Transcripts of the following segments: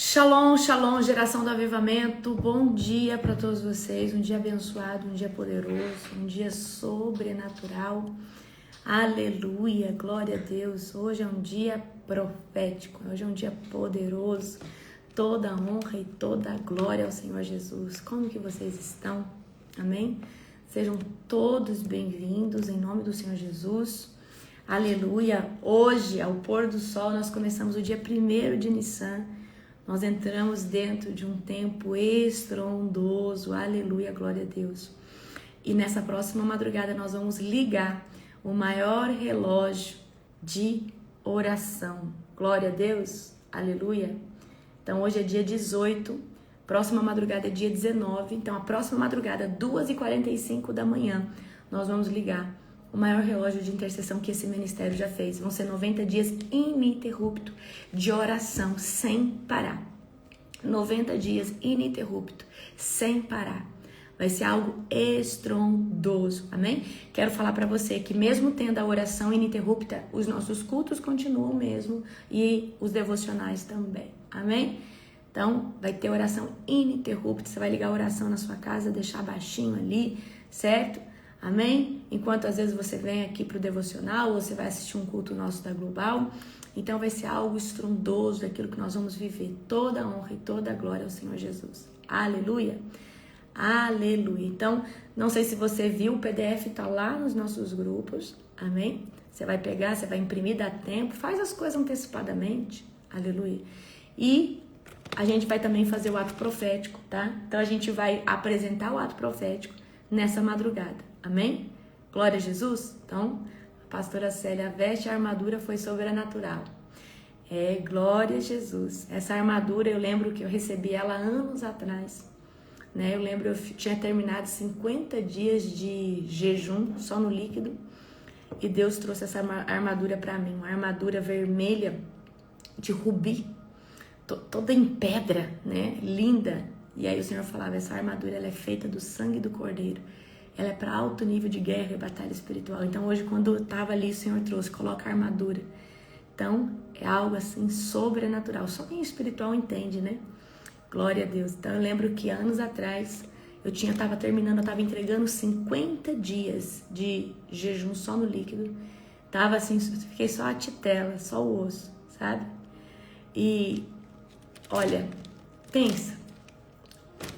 Shalom, shalom, geração do avivamento. Bom dia para todos vocês. Um dia abençoado, um dia poderoso, um dia sobrenatural. Aleluia, glória a Deus. Hoje é um dia profético, hoje é um dia poderoso. Toda a honra e toda a glória ao Senhor Jesus. Como que vocês estão? Amém? Sejam todos bem-vindos em nome do Senhor Jesus. Aleluia. Hoje, ao pôr do sol, nós começamos o dia 1º de Nissan. Nós entramos dentro de um tempo estrondoso, aleluia, glória a Deus. E nessa próxima madrugada nós vamos ligar o maior relógio de oração. Glória a Deus, aleluia. Então hoje é dia 18, próxima madrugada é dia 19. Então a próxima madrugada, 2h45 da manhã, nós vamos ligar o maior relógio de intercessão que esse ministério já fez. Vão ser 90 dias ininterruptos de oração, sem parar. 90 dias ininterruptos, sem parar. Vai ser algo estrondoso, amém? Quero falar para você que mesmo tendo a oração ininterrupta, os nossos cultos continuam mesmo e os devocionais também, amém? Então, vai ter oração ininterrupta, você vai ligar a oração na sua casa, deixar baixinho ali, certo? Amém? Enquanto às vezes você vem aqui para o devocional ou você vai assistir um culto nosso da Global, então vai ser algo estrondoso daquilo que nós vamos viver. Toda a honra e toda a glória ao Senhor Jesus. Aleluia! Aleluia! Então, não sei se você viu, o PDF está lá nos nossos grupos, amém? Você vai pegar, você vai imprimir, dá tempo, faz as coisas antecipadamente, aleluia! E a gente vai também fazer o ato profético, tá? Então a gente vai apresentar o ato profético nessa madrugada. Amém? Glória a Jesus. Então, a pastora Célia, a veste a armadura foi sobrenatural. Glória a Jesus. Essa armadura, eu lembro que eu recebi ela anos atrás, né? Eu lembro, eu tinha terminado 50 dias de jejum, só no líquido, e Deus trouxe essa armadura para mim, uma armadura vermelha de rubi, toda em pedra, né? Linda. E aí o Senhor falava, essa armadura ela é feita do sangue do Cordeiro. Ela é para alto nível de guerra e batalha espiritual. Então hoje quando eu estava ali, o Senhor trouxe, coloca a armadura. Então é algo assim sobrenatural. Só quem é espiritual entende, né? Glória a Deus. Então eu lembro que anos atrás eu estava terminando, eu estava entregando 50 dias de jejum só no líquido. Tava assim, fiquei só a titela, só o osso, sabe? E olha, pensa.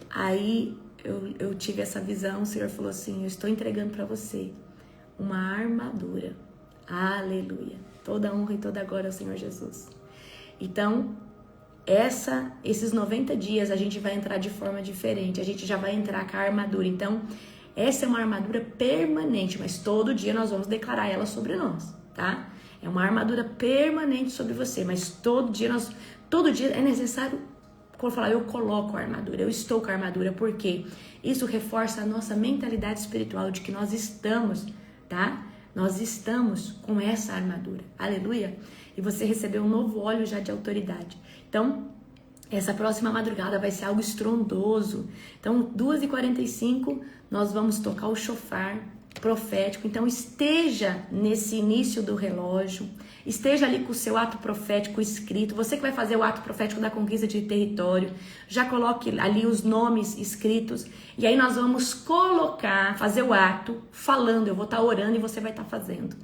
Aí eu tive essa visão, o Senhor falou assim, eu estou entregando para você uma armadura. Aleluia. Toda a honra e toda a glória ao Senhor Jesus. Então, esses 90 dias a gente vai entrar de forma diferente. A gente já vai entrar com a armadura. Então, essa é uma armadura permanente, mas todo dia nós vamos declarar ela sobre nós, tá? É uma armadura permanente sobre você, mas todo dia é necessário. Quando falar, eu coloco a armadura, eu estou com a armadura, porque isso reforça a nossa mentalidade espiritual de que nós estamos, tá? Nós estamos com essa armadura, aleluia? E você recebeu um novo óleo já de autoridade. Então, essa próxima madrugada vai ser algo estrondoso. Então, 2h45, nós vamos tocar o shofar profético. Então, esteja nesse início do relógio, esteja ali com o seu ato profético escrito. Você que vai fazer o ato profético da conquista de território, já coloque ali os nomes escritos. E aí nós vamos fazer o ato falando. Eu vou estar orando e você vai estar fazendo.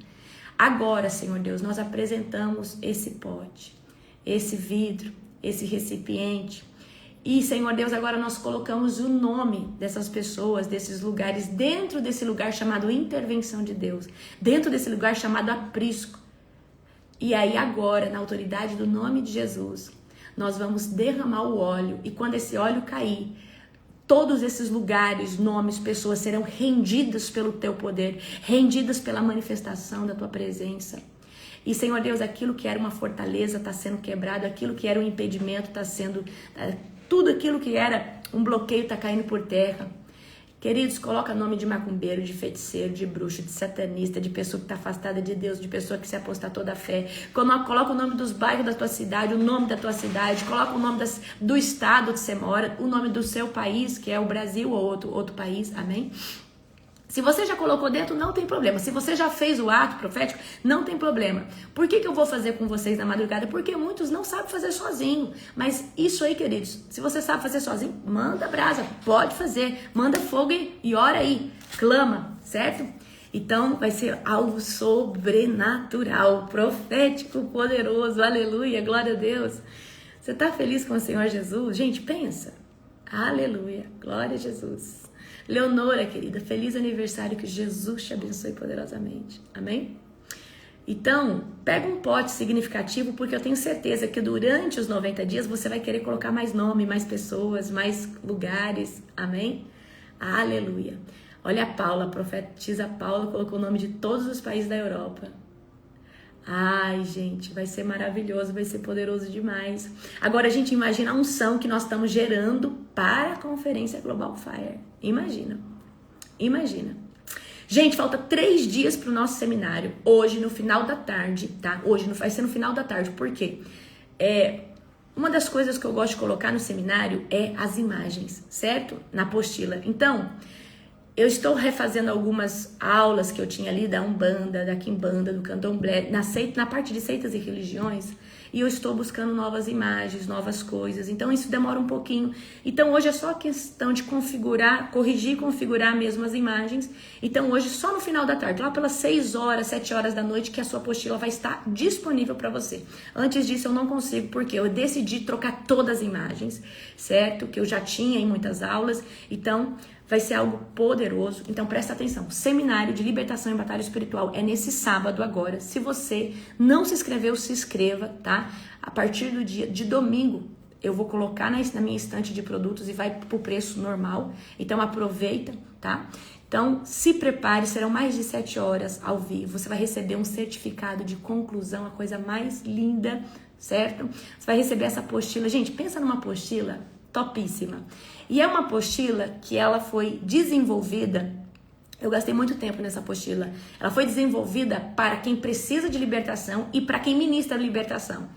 Agora, Senhor Deus, nós apresentamos esse pote, esse vidro, esse recipiente. E, Senhor Deus, agora nós colocamos o nome dessas pessoas, desses lugares, dentro desse lugar chamado intervenção de Deus, dentro desse lugar chamado aprisco. E aí agora, na autoridade do nome de Jesus, nós vamos derramar o óleo, e quando esse óleo cair, todos esses lugares, nomes, pessoas serão rendidas pelo teu poder, rendidas pela manifestação da tua presença. E, Senhor Deus, aquilo que era uma fortaleza está sendo quebrado, aquilo que era um impedimento está sendo... Tudo aquilo que era um bloqueio está caindo por terra. Queridos, coloca nome de macumbeiro, de feiticeiro, de bruxo, de satanista, de pessoa que está afastada de Deus, de pessoa que se apostatou da fé. Coloca o nome dos bairros da tua cidade, o nome da tua cidade. Coloca o nome do estado que você mora, o nome do seu país, que é o Brasil ou outro país. Amém? Se você já colocou dentro, não tem problema. Se você já fez o ato profético, não tem problema. Por que eu vou fazer com vocês na madrugada? Porque muitos não sabem fazer sozinho. Mas isso aí, queridos, se você sabe fazer sozinho, manda brasa, pode fazer. Manda fogo e ora aí, clama, certo? Então vai ser algo sobrenatural, profético, poderoso, aleluia, glória a Deus. Você tá feliz com o Senhor Jesus? Gente, pensa. Aleluia, glória a Jesus. Leonora, querida, feliz aniversário, que Jesus te abençoe poderosamente. Amém? Então, pega um pote significativo, porque eu tenho certeza que durante os 90 dias você vai querer colocar mais nome, mais pessoas, mais lugares. Amém? Aleluia. Olha a Paula, a profetisa Paula colocou o nome de todos os países da Europa. Ai, gente, vai ser maravilhoso, vai ser poderoso demais. Agora a gente imagina a unção que nós estamos gerando para a Conferência Global Fire. Imagina. Gente, falta 3 dias para o nosso seminário. Hoje, no final da tarde, tá? Hoje vai ser no final da tarde. Por quê? Uma das coisas que eu gosto de colocar no seminário é as imagens, certo? Na apostila. Então, eu estou refazendo algumas aulas que eu tinha ali da Umbanda, da Quimbanda, do Candomblé, na parte de seitas e religiões, e eu estou buscando novas imagens, novas coisas. Então isso demora um pouquinho. Então hoje é só questão de configurar, corrigir e configurar mesmo as imagens. Então hoje só no final da tarde, lá pelas 6 horas, 7 horas da noite, que a sua apostila vai estar disponível para você. Antes disso eu não consigo, porque eu decidi trocar todas as imagens, certo? Que eu já tinha em muitas aulas. Então vai ser algo poderoso. Então presta atenção. O seminário de libertação e batalha espiritual é nesse sábado agora. Se você não se inscreveu, se inscreva, tá? A partir do dia de domingo, eu vou colocar na minha estante de produtos e vai pro preço normal. Então aproveita, tá? Então se prepare, serão mais de 7 horas ao vivo. Você vai receber um certificado de conclusão, a coisa mais linda, certo? Você vai receber essa apostila. Gente, pensa numa apostila topíssima. E é uma apostila que ela foi desenvolvida, eu gastei muito tempo nessa apostila, ela foi desenvolvida para quem precisa de libertação e para quem ministra libertação.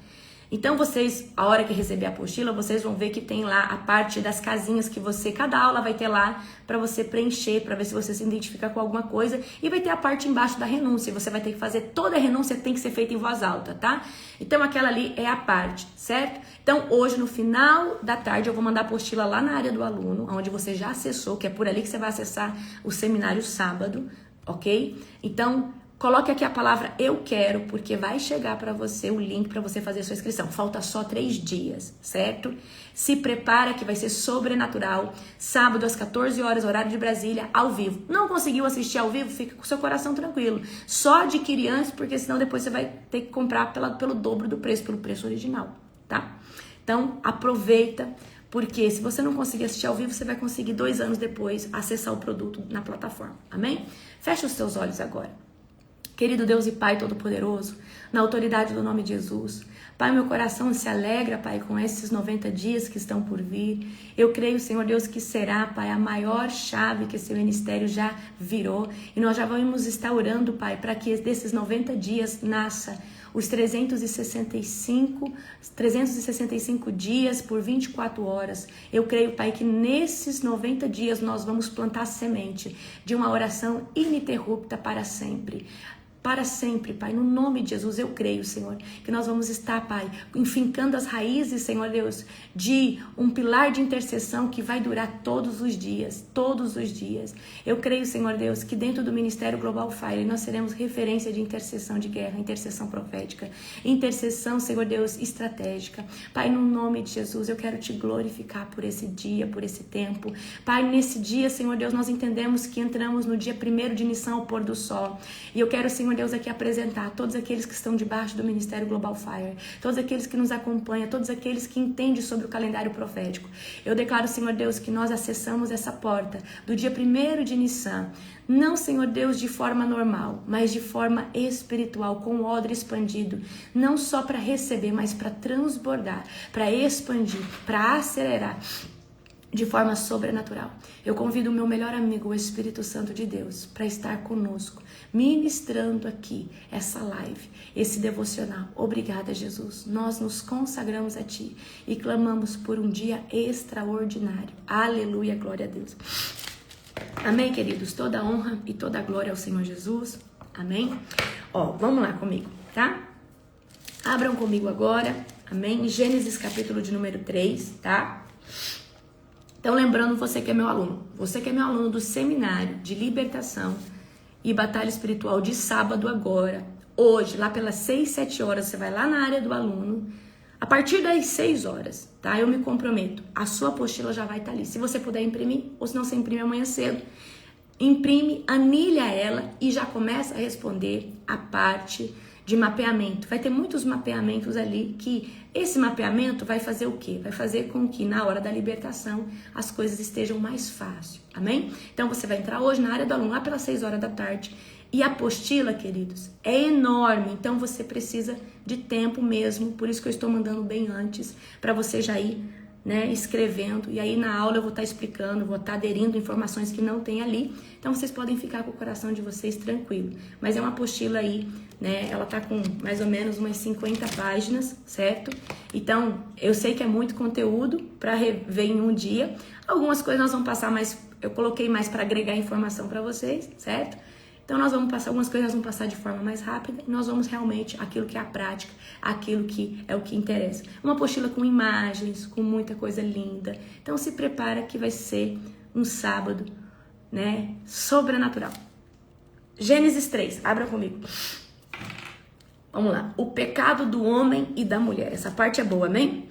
Então vocês, a hora que receber a apostila, vocês vão ver que tem lá a parte das casinhas que cada aula vai ter lá para você preencher, para ver se você se identifica com alguma coisa, e vai ter a parte embaixo da renúncia, você vai ter que fazer toda a renúncia, tem que ser feita em voz alta, tá? Então aquela ali é a parte, certo? Então hoje no final da tarde eu vou mandar a apostila lá na área do aluno, onde você já acessou, que é por ali que você vai acessar o seminário sábado, ok? Então coloque aqui a palavra eu quero, porque vai chegar para você o link para você fazer a sua inscrição. Falta só 3 dias, certo? Se prepara que vai ser sobrenatural. Sábado às 14 horas, horário de Brasília, ao vivo. Não conseguiu assistir ao vivo? Fica com o seu coração tranquilo. Só adquire antes, porque senão depois você vai ter que comprar pelo dobro do preço, pelo preço original, tá? Então aproveita, porque se você não conseguir assistir ao vivo, você vai conseguir 2 anos depois acessar o produto na plataforma, amém? Fecha os seus olhos agora. Querido Deus e Pai Todo-Poderoso, na autoridade do nome de Jesus, Pai, meu coração se alegra, Pai, com esses 90 dias que estão por vir. Eu creio, Senhor Deus, que será, Pai, a maior chave que esse ministério já virou. E nós já vamos estar orando, Pai, para que desses 90 dias nasça os 365 dias por 24 horas. Eu creio, Pai, que nesses 90 dias nós vamos plantar semente de uma oração ininterrupta para sempre. Para sempre, Pai, no nome de Jesus, eu creio, Senhor, que nós vamos estar, Pai, enfincando as raízes, Senhor Deus, de um pilar de intercessão que vai durar todos os dias, todos os dias. Eu creio, Senhor Deus, que dentro do Ministério Global Fire nós seremos referência de intercessão de guerra, intercessão profética, intercessão, Senhor Deus, estratégica. Pai, no nome de Jesus, eu quero te glorificar por esse dia, por esse tempo. Pai, nesse dia, Senhor Deus, nós entendemos que entramos no dia 1º de Nissan ao pôr do sol. E eu quero, Senhor Deus, aqui apresentar todos aqueles que estão debaixo do Ministério Global Fire, todos aqueles que nos acompanham, todos aqueles que entendem sobre o calendário profético. Eu declaro, Senhor Deus, que nós acessamos essa porta do dia 1º de Nissan, não, Senhor Deus, de forma normal, mas de forma espiritual, com o odre expandido, não só para receber, mas para transbordar, para expandir, para acelerar, de forma sobrenatural. Eu convido o meu melhor amigo, o Espírito Santo de Deus, para estar conosco, ministrando aqui essa live, esse devocional. Obrigada, Jesus. Nós nos consagramos a Ti e clamamos por um dia extraordinário. Aleluia, glória a Deus. Amém, queridos? Toda a honra e toda a glória ao Senhor Jesus. Amém? Ó, vamos lá comigo, tá? Abram comigo agora, amém? Gênesis capítulo de número 3, tá? Então, lembrando, você que é meu aluno, você que é meu aluno do seminário de libertação e batalha espiritual de sábado agora, hoje, lá pelas 6, 7 horas, você vai lá na área do aluno, a partir das 6 horas, tá? Eu me comprometo, a sua apostila já vai estar ali. Se você puder imprimir, ou se não, você imprime amanhã cedo, imprime, anilha ela e já começa a responder a parte de mapeamento. Vai ter muitos mapeamentos ali que esse mapeamento vai fazer o quê? Vai fazer com que na hora da libertação as coisas estejam mais fáceis, amém? Então você vai entrar hoje na área do aluno lá pelas 6 horas da tarde e a apostila, queridos, é enorme, então você precisa de tempo mesmo, por isso que eu estou mandando bem antes, para você já ir, né, escrevendo, e aí na aula eu vou estar explicando, vou estar aderindo informações que não tem ali, então vocês podem ficar com o coração de vocês tranquilo, mas é uma apostila aí, né, ela tá com mais ou menos umas 50 páginas, certo? Então, eu sei que é muito conteúdo para rever em um dia, algumas coisas nós vamos passar mais, eu coloquei mais para agregar informação para vocês, certo? Então nós vamos passar algumas coisas, nós vamos passar de forma mais rápida e nós vamos realmente aquilo que é a prática, aquilo que é o que interessa. Uma apostila com imagens, com muita coisa linda. Então se prepara que vai ser um sábado, né, sobrenatural. Gênesis 3, abra comigo. Vamos lá. O pecado do homem e da mulher. Essa parte é boa, amém?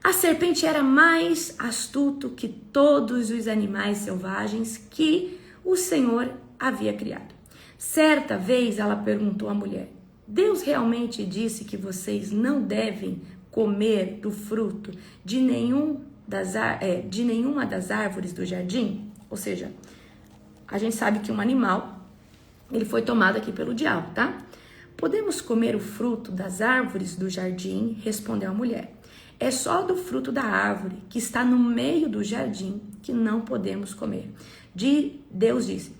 A serpente era mais astuto que todos os animais selvagens que o Senhor havia criado. Certa vez ela perguntou à mulher: Deus realmente disse que vocês não devem comer do fruto de nenhuma das árvores do jardim? Ou seja, a gente sabe que um animal, ele foi tomado aqui pelo diabo, tá? Podemos comer o fruto das árvores do jardim? Respondeu a mulher. É só do fruto da árvore que está no meio do jardim que não podemos comer. Deus disse: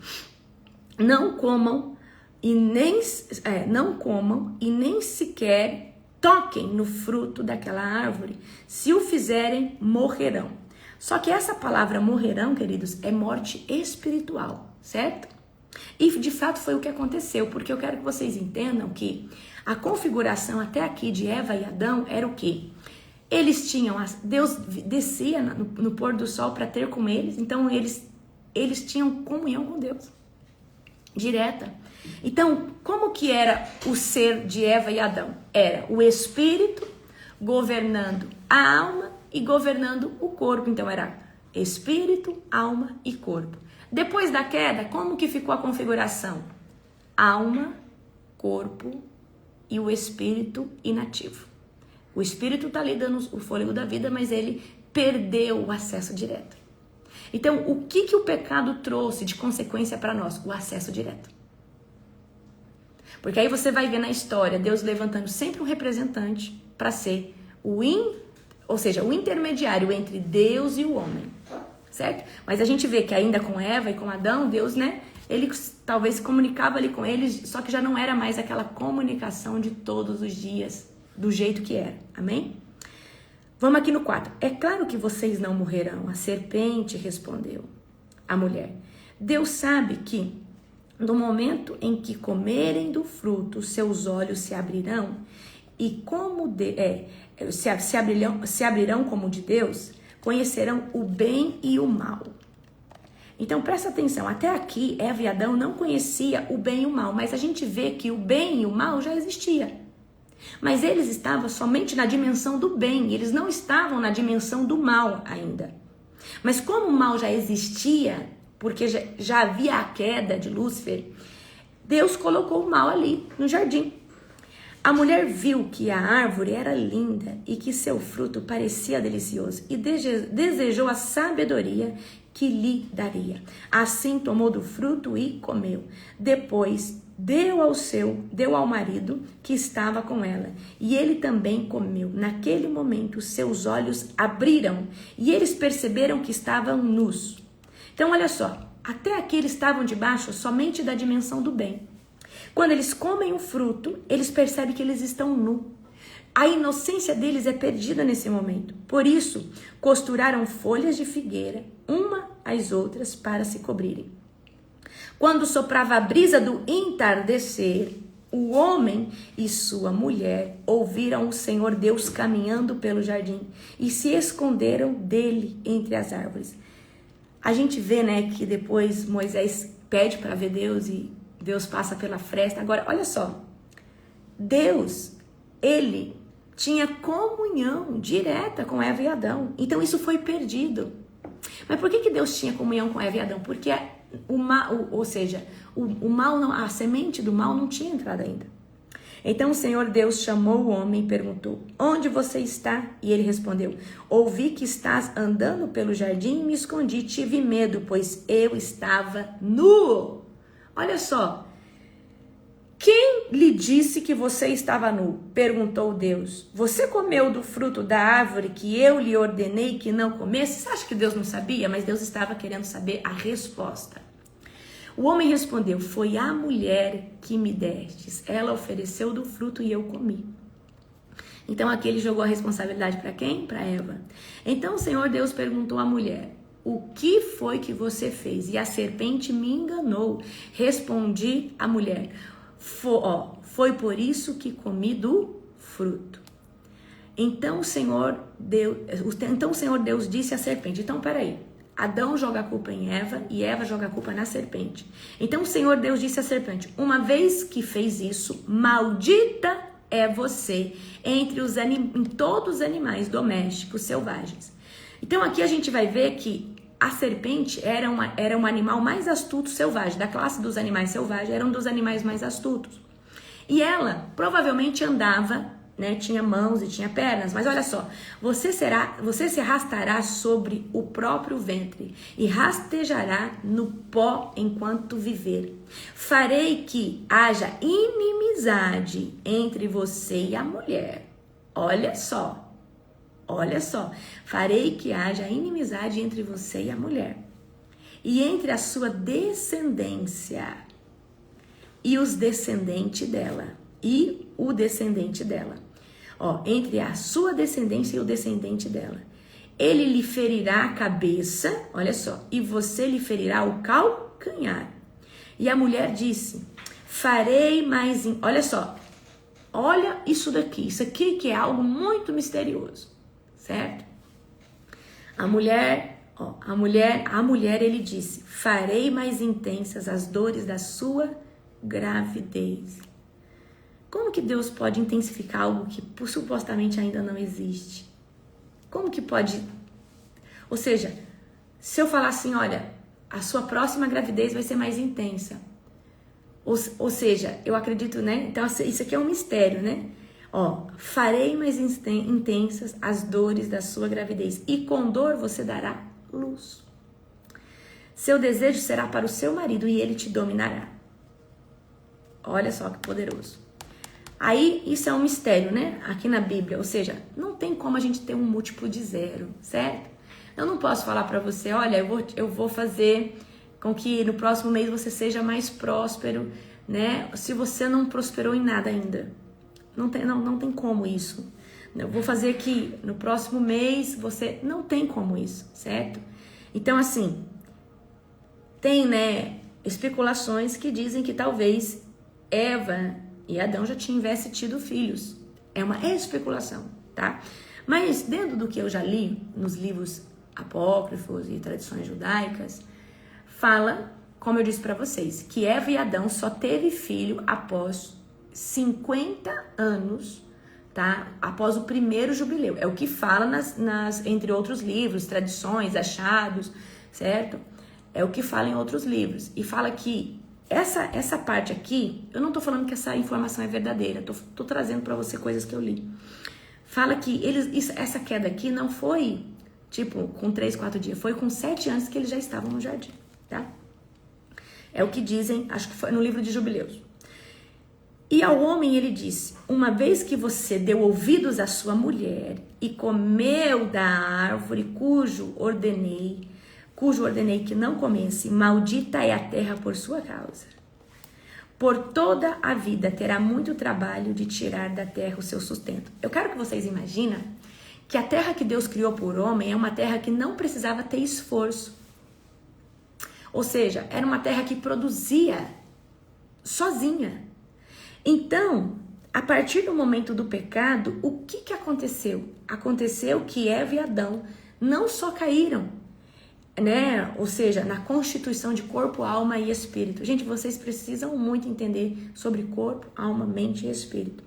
Não comam e nem sequer toquem no fruto daquela árvore. Se o fizerem, morrerão. Só que essa palavra morrerão, queridos, é morte espiritual, certo? E de fato foi o que aconteceu, porque eu quero que vocês entendam que a configuração até aqui de Eva e Adão era o quê? Eles tinham, Deus descia no pôr do sol para ter com eles, então eles tinham comunhão com Deus. Direta. Então, como que era o ser de Eva e Adão? Era o espírito governando a alma e governando o corpo. Então, era espírito, alma e corpo. Depois da queda, como que ficou a configuração? Alma, corpo e o espírito inativo. O espírito está ali dando o fôlego da vida, mas ele perdeu o acesso direto. Então, o que o pecado trouxe de consequência para nós? O acesso direto. Porque aí você vai ver na história Deus levantando sempre um representante para ser o intermediário entre Deus e o homem, certo? Mas a gente vê que ainda com Eva e com Adão, Deus, né, ele talvez se comunicava ali com eles, só que já não era mais aquela comunicação de todos os dias, do jeito que era, amém? Vamos aqui no 4. É claro que vocês não morrerão. A serpente respondeu à mulher. Deus sabe que no momento em que comerem do fruto, seus olhos se abrirão e se abrirão como de Deus, conhecerão o bem e o mal. Então presta atenção, até aqui Eva e Adão não conheciam o bem e o mal, mas a gente vê que o bem e o mal já existia. Mas eles estavam somente na dimensão do bem, eles não estavam na dimensão do mal ainda. Mas como o mal já existia, porque já havia a queda de Lúcifer, Deus colocou o mal ali no jardim. A mulher viu que a árvore era linda e que seu fruto parecia delicioso e desejou a sabedoria que lhe daria. Assim tomou do fruto e comeu. Depois deu ao marido que estava com ela, e ele também comeu. Naquele momento, seus olhos abriram e eles perceberam que estavam nus. Então, olha só, até aqui eles estavam debaixo somente da dimensão do bem. Quando eles comem o fruto, eles percebem que eles estão nus. A inocência deles é perdida nesse momento. Por isso, costuraram folhas de figueira, uma às outras, para se cobrirem. Quando soprava a brisa do entardecer, o homem e sua mulher ouviram o Senhor Deus caminhando pelo jardim e se esconderam dele entre as árvores. A gente vê, né, que depois Moisés pede para ver Deus e Deus passa pela fresta. Agora, olha só. Deus, ele tinha comunhão direta com Eva e Adão. Então isso foi perdido. Mas por que Deus tinha comunhão com Eva e Adão? Porque o mal, ou seja, o mal não, a semente do mal não tinha entrado ainda. Então o Senhor Deus chamou o homem e perguntou: onde você está? E ele respondeu: ouvi que estás andando pelo jardim e me escondi, tive medo, pois eu estava nu. Olha só. Quem lhe disse que você estava nu? Perguntou Deus. Você comeu do fruto da árvore que eu lhe ordenei que não comesse? Você acha que Deus não sabia? Mas Deus estava querendo saber a resposta. O homem respondeu: foi a mulher que me destes. Ela ofereceu do fruto e eu comi. Então aqui ele jogou a responsabilidade para quem? Para Eva. Então o Senhor Deus perguntou à mulher: o que foi que você fez? E a serpente me enganou. Respondi à mulher: foi por isso que comi do fruto. Então o Senhor Deus disse à serpente: então peraí, Adão joga a culpa em Eva e Eva joga a culpa na serpente. Então o Senhor Deus disse à serpente: uma vez que fez isso, maldita é você entre em todos os animais domésticos selvagens. Então aqui a gente vai ver que a serpente era um animal mais astuto selvagem, da classe dos animais selvagens, era um dos animais mais astutos. E ela provavelmente andava, né, tinha mãos e tinha pernas, mas olha só, você se arrastará sobre o próprio ventre e rastejará no pó enquanto viver. Farei que haja inimizade entre você e a mulher. Olha só. Olha só, farei que haja inimizade entre você e a mulher, e entre a sua descendência e os descendentes dela, e o descendente dela. Entre a sua descendência e o descendente dela. Ele lhe ferirá a cabeça, olha só, e você lhe ferirá o calcanhar. E a mulher disse: farei mais... Olha só, olha isso daqui, isso aqui que é algo muito misterioso. Certo? A mulher, ele disse: farei mais intensas as dores da sua gravidez. Como que Deus pode intensificar algo que supostamente ainda não existe? Como que pode? Ou seja, se eu falar assim, olha, a sua próxima gravidez vai ser mais intensa. Ou seja, eu acredito, né? Então isso aqui é um mistério, né? Farei mais intensas as dores da sua gravidez, e com dor você dará luz. Seu desejo será para o seu marido e ele te dominará. Olha só que poderoso. Aí, isso é um mistério, né? Aqui na Bíblia, ou seja, não tem como a gente ter um múltiplo de zero, certo? Eu não posso falar para você: olha, eu vou fazer com que no próximo mês você seja mais próspero, né? Se você não prosperou em nada ainda. Não tem como isso. Eu vou fazer que no próximo mês você... Não tem como isso, certo? Então, assim, tem, né, especulações que dizem que talvez Eva e Adão já tivessem tido filhos. É uma especulação, tá? Mas dentro do que eu já li nos livros apócrifos e tradições judaicas, fala, como eu disse para vocês, que Eva e Adão só teve filho após 50 anos, tá? Após o primeiro jubileu. É o que fala entre outros livros, tradições, achados, certo? É o que fala em outros livros. E fala que essa parte aqui, eu não tô falando que essa informação é verdadeira, tô trazendo para você coisas que eu li. Fala que essa queda aqui não foi, tipo, com 3, 4 dias, foi com 7 anos que eles já estavam no jardim, tá? É o que dizem, acho que foi no livro de Jubileus. E ao homem ele disse: uma vez que você deu ouvidos à sua mulher e comeu da árvore cujo ordenei que não comesse, maldita é a terra por sua causa. Por toda a vida terá muito trabalho de tirar da terra o seu sustento. Eu quero que vocês imaginem que a terra que Deus criou por homem é uma terra que não precisava ter esforço. Ou seja, era uma terra que produzia sozinha. Então, a partir do momento do pecado, o que aconteceu? Aconteceu que Eva e Adão não só caíram, né? Ou seja, na constituição de corpo, alma e espírito. Gente, vocês precisam muito entender sobre corpo, alma, mente e espírito.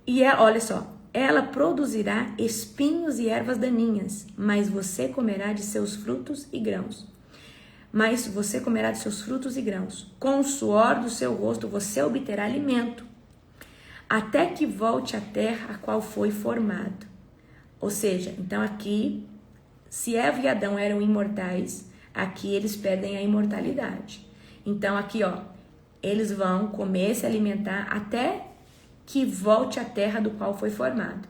E olha só, ela produzirá espinhos e ervas daninhas, mas você comerá de seus frutos e grãos. Com o suor do seu rosto você obterá alimento, até que volte à terra a qual foi formado. Ou seja, então aqui, se Eva e Adão eram imortais, aqui eles perdem a imortalidade. Então aqui, ó, eles vão comer, se alimentar, até que volte à terra do qual foi formado.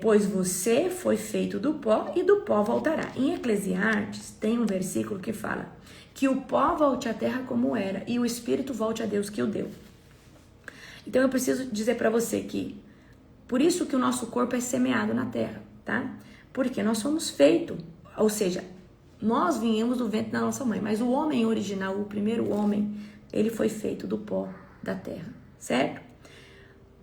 Pois você foi feito do pó e do pó voltará. Em Eclesiastes tem um versículo que fala que o pó volte à terra como era e o espírito volte a Deus que o deu. Então eu preciso dizer para você que por isso que o nosso corpo é semeado na terra, tá? Porque nós somos feitos, ou seja, nós viemos do ventre da nossa mãe, mas o homem original, o primeiro homem, ele foi feito do pó da terra, certo?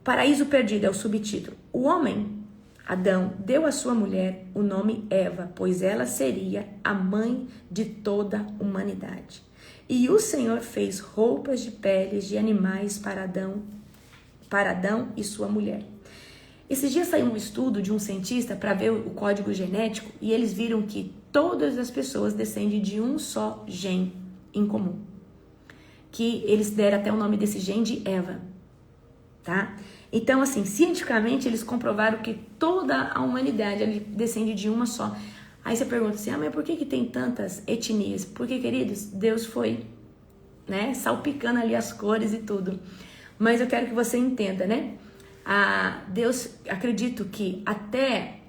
Paraíso Perdido é o subtítulo. O homem, Adão, deu à sua mulher o nome Eva, pois ela seria a mãe de toda a humanidade. E o Senhor fez roupas de peles de animais para Adão e sua mulher. Esses dias saiu um estudo de um cientista para ver o código genético e eles viram que todas as pessoas descendem de um só gene em comum. Que eles deram até o nome desse gene de Eva, tá? Então, assim, cientificamente eles comprovaram que toda a humanidade descende de uma só. Aí você pergunta assim, mas por que tem tantas etnias? Porque, queridos, Deus foi, né, salpicando ali as cores e tudo. Mas eu quero que você entenda, né? Deus, acredito que até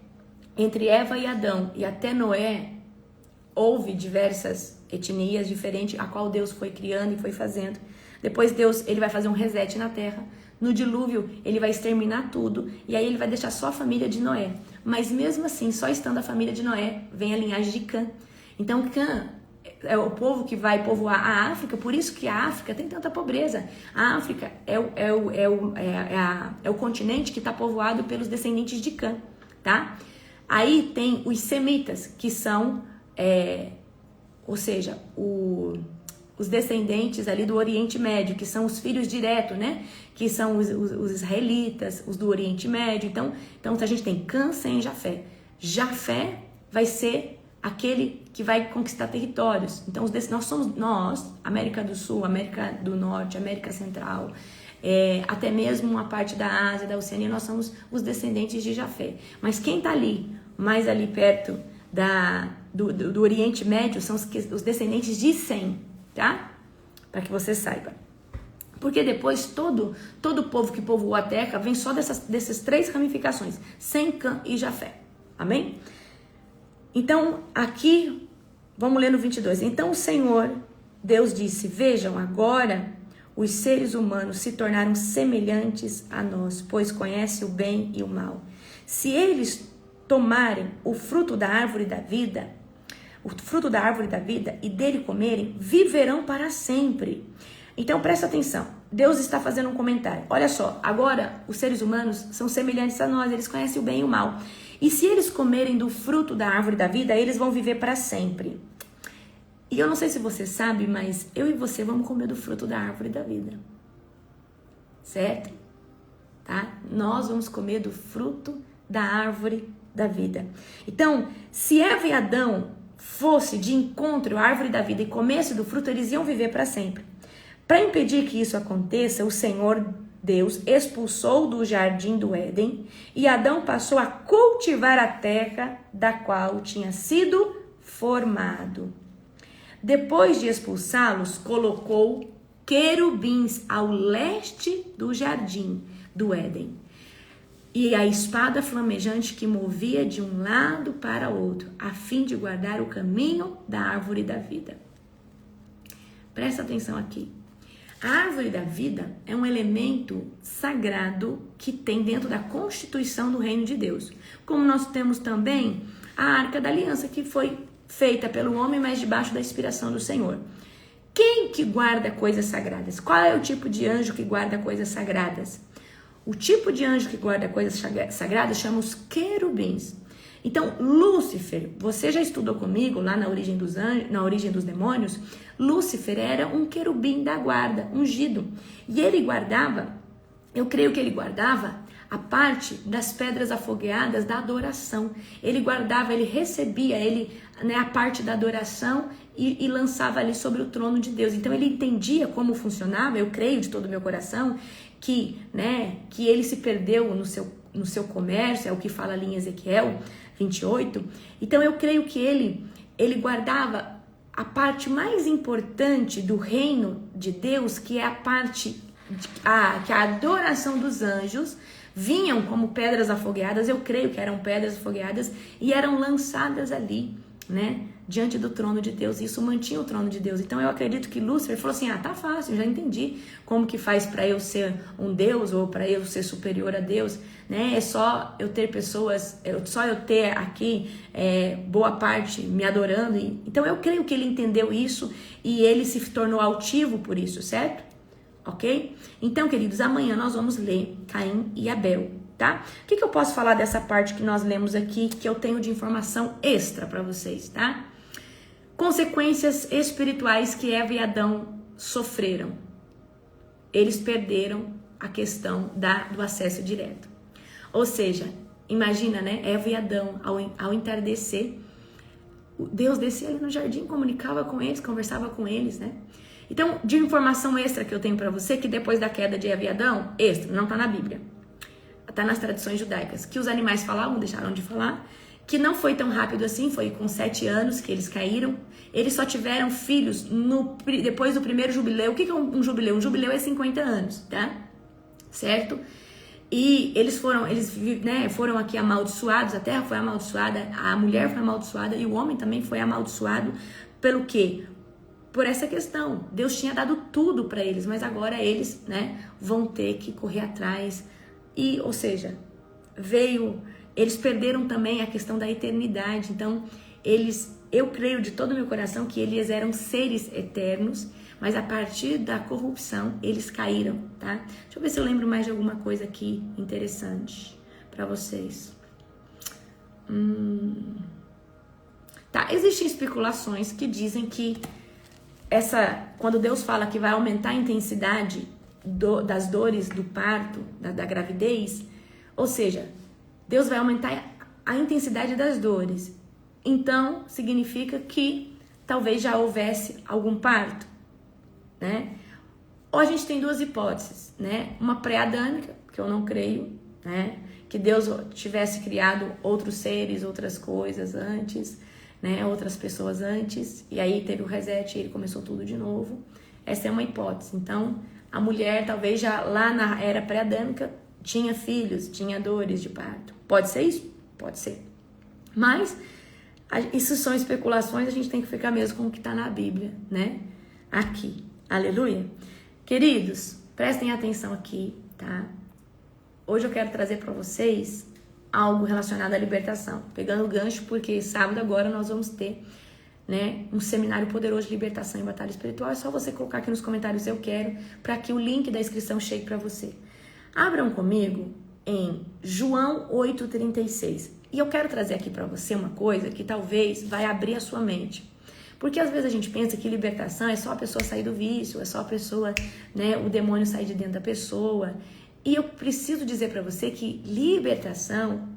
entre Eva e Adão e até Noé, houve diversas etnias diferentes, a qual Deus foi criando e foi fazendo. Depois Deus, ele vai fazer um reset na terra. No dilúvio, ele vai exterminar tudo. E aí ele vai deixar só a família de Noé. Mas mesmo assim, só estando a família de Noé, vem a linhagem de Cã. Então Cã é o povo que vai povoar a África. Por isso que a África tem tanta pobreza. A África é o continente que está povoado pelos descendentes de Cã, tá? Aí tem os semitas, que são, ou seja, os descendentes ali do Oriente Médio, que são os filhos diretos, né? Que são os israelitas, os do Oriente Médio. Então a gente tem Cã, Sem e Jafé. Jafé vai ser aquele que vai conquistar territórios. Então nós somos América do Sul, América do Norte, América Central, até mesmo uma parte da Ásia, da Oceania, nós somos os descendentes de Jafé. Mas quem está ali, mais ali perto do Oriente Médio, são os descendentes de Sem, tá? Para que você saiba. Porque depois todo o povo que povoou a terra vem só dessas três ramificações, Sem, Cã e Jafé. Amém? Então, aqui, vamos ler no 22. Então o Senhor, Deus disse, vejam, agora os seres humanos se tornaram semelhantes a nós, pois conhecem o bem e o mal. Se eles tomarem o fruto da árvore da vida, e dele comerem, viverão para sempre. Então presta atenção, Deus está fazendo um comentário. Olha só, agora os seres humanos são semelhantes a nós, eles conhecem o bem e o mal. E se eles comerem do fruto da árvore da vida, eles vão viver para sempre. E eu não sei se você sabe, mas eu e você vamos comer do fruto da árvore da vida. Certo? Tá? Nós vamos comer do fruto da árvore da vida. Então, se Eva e Adão fosse de encontro à árvore da vida e comesse do fruto, eles iam viver para sempre. Para impedir que isso aconteça, o Senhor Deus expulsou do jardim do Éden e Adão passou a cultivar a terra da qual tinha sido formado. Depois de expulsá-los, colocou querubins ao leste do jardim do Éden e a espada flamejante que movia de um lado para outro, a fim de guardar o caminho da árvore da vida. Presta atenção aqui. A árvore da vida é um elemento sagrado que tem dentro da constituição do reino de Deus. Como nós temos também a Arca da Aliança, que foi feita pelo homem, mas debaixo da inspiração do Senhor. Quem que guarda coisas sagradas? Qual é o tipo de anjo que guarda coisas sagradas? O tipo de anjo que guarda coisas sagradas chama os querubins. Então, Lúcifer, você já estudou comigo lá na origem dos anjos, na origem dos demônios? Lúcifer era um querubim da guarda, ungido. E ele guardava, eu creio que ele guardava a parte das pedras afogueadas da adoração. Ele guardava, ele recebia a parte da adoração e lançava ali sobre o trono de Deus. Então ele entendia como funcionava, eu creio de todo o meu coração, que ele se perdeu no seu comércio, é o que fala ali em Ezequiel 28. Então eu creio que ele guardava a parte mais importante do reino de Deus, que é a parte que a adoração dos anjos vinham como pedras afogueadas, eu creio que eram pedras afogueadas, e eram lançadas ali, diante do trono de Deus. Isso mantinha o trono de Deus. Então eu acredito que Lúcifer falou assim, tá fácil, já entendi como que faz para eu ser um Deus, ou para eu ser superior a Deus, é só eu ter pessoas, só eu ter aqui boa parte me adorando. Então eu creio que ele entendeu isso, e ele se tornou altivo por isso, certo? Ok? Então, queridos, amanhã nós vamos ler Caim e Abel, tá? O que eu posso falar dessa parte que nós lemos aqui, que eu tenho de informação extra para vocês, tá? Consequências espirituais que Eva e Adão sofreram. Eles perderam a questão do acesso direto. Ou seja, imagina, Eva e Adão, ao entardecer, Deus descia ali no jardim, comunicava com eles, conversava com eles, Então, de informação extra que eu tenho para você, que depois da queda de Eva e Adão, extra, não tá na Bíblia, tá nas tradições judaicas, que os animais falavam, deixaram de falar, que não foi tão rápido assim, foi com 7 anos que eles caíram, eles só tiveram filhos depois do primeiro jubileu. O que é um jubileu? Um jubileu é 50 anos, tá? Certo? E eles foram aqui amaldiçoados, a terra foi amaldiçoada, a mulher foi amaldiçoada e o homem também foi amaldiçoado. Pelo quê? Por essa questão. Deus tinha dado tudo para eles, mas agora eles, vão ter que correr atrás. E, ou seja, eles perderam também a questão da eternidade. Então, eu creio de todo o meu coração que eles eram seres eternos, mas a partir da corrupção eles caíram, tá? Deixa eu ver se eu lembro mais de alguma coisa aqui interessante para vocês. Tá, existem especulações que dizem que quando Deus fala que vai aumentar a intensidade das dores do parto, da gravidez, ou seja, Deus vai aumentar a intensidade das dores. Então, significa que talvez já houvesse algum parto, Ou a gente tem duas hipóteses, Uma pré-adâmica, que eu não creio, Que Deus tivesse criado outros seres, outras coisas antes, outras pessoas antes, e aí teve o reset e ele começou tudo de novo. Essa é uma hipótese. Então, a mulher talvez já lá na era pré-adâmica tinha filhos, tinha dores de parto. Pode ser isso? Pode ser. Mas, isso são especulações, a gente tem que ficar mesmo com o que está na Bíblia, Aqui. Aleluia. Queridos, prestem atenção aqui, tá? Hoje eu quero trazer para vocês algo relacionado à libertação. Pegando o gancho, porque sábado agora nós vamos ter, um seminário poderoso de libertação e batalha espiritual. É só você colocar aqui nos comentários eu quero, para que o link da inscrição chegue para você. Abram comigo em João 8,36. E eu quero trazer aqui para você uma coisa que talvez vai abrir a sua mente. Porque às vezes a gente pensa que libertação é só a pessoa sair do vício, é só a pessoa, o demônio sair de dentro da pessoa. E eu preciso dizer para você que libertação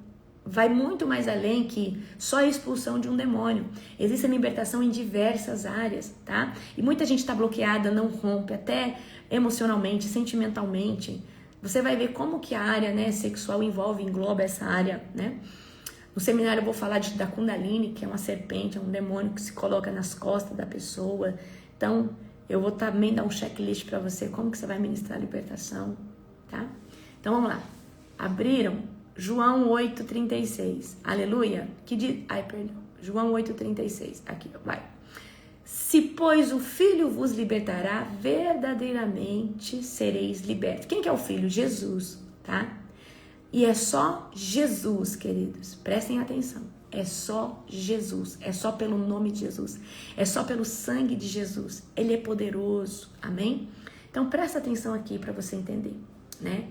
vai muito mais além que só a expulsão de um demônio. Existe libertação em diversas áreas, tá? E muita gente está bloqueada, não rompe, até emocionalmente, sentimentalmente. Você vai ver como que a área, sexual engloba essa área, No seminário eu vou falar da Kundalini, que é uma serpente, é um demônio que se coloca nas costas da pessoa. Então, eu vou também dar um checklist para você, como que você vai ministrar a libertação, tá? Então, vamos lá. Abriram João 8,36. Aleluia. João 8,36. Aqui, vai. Se, pois, o Filho vos libertará, verdadeiramente sereis libertos. Quem que é o Filho? Jesus, tá? E é só Jesus, queridos. Prestem atenção. É só Jesus. É só pelo nome de Jesus. É só pelo sangue de Jesus. Ele é poderoso. Amém? Então, presta atenção aqui para você entender, né?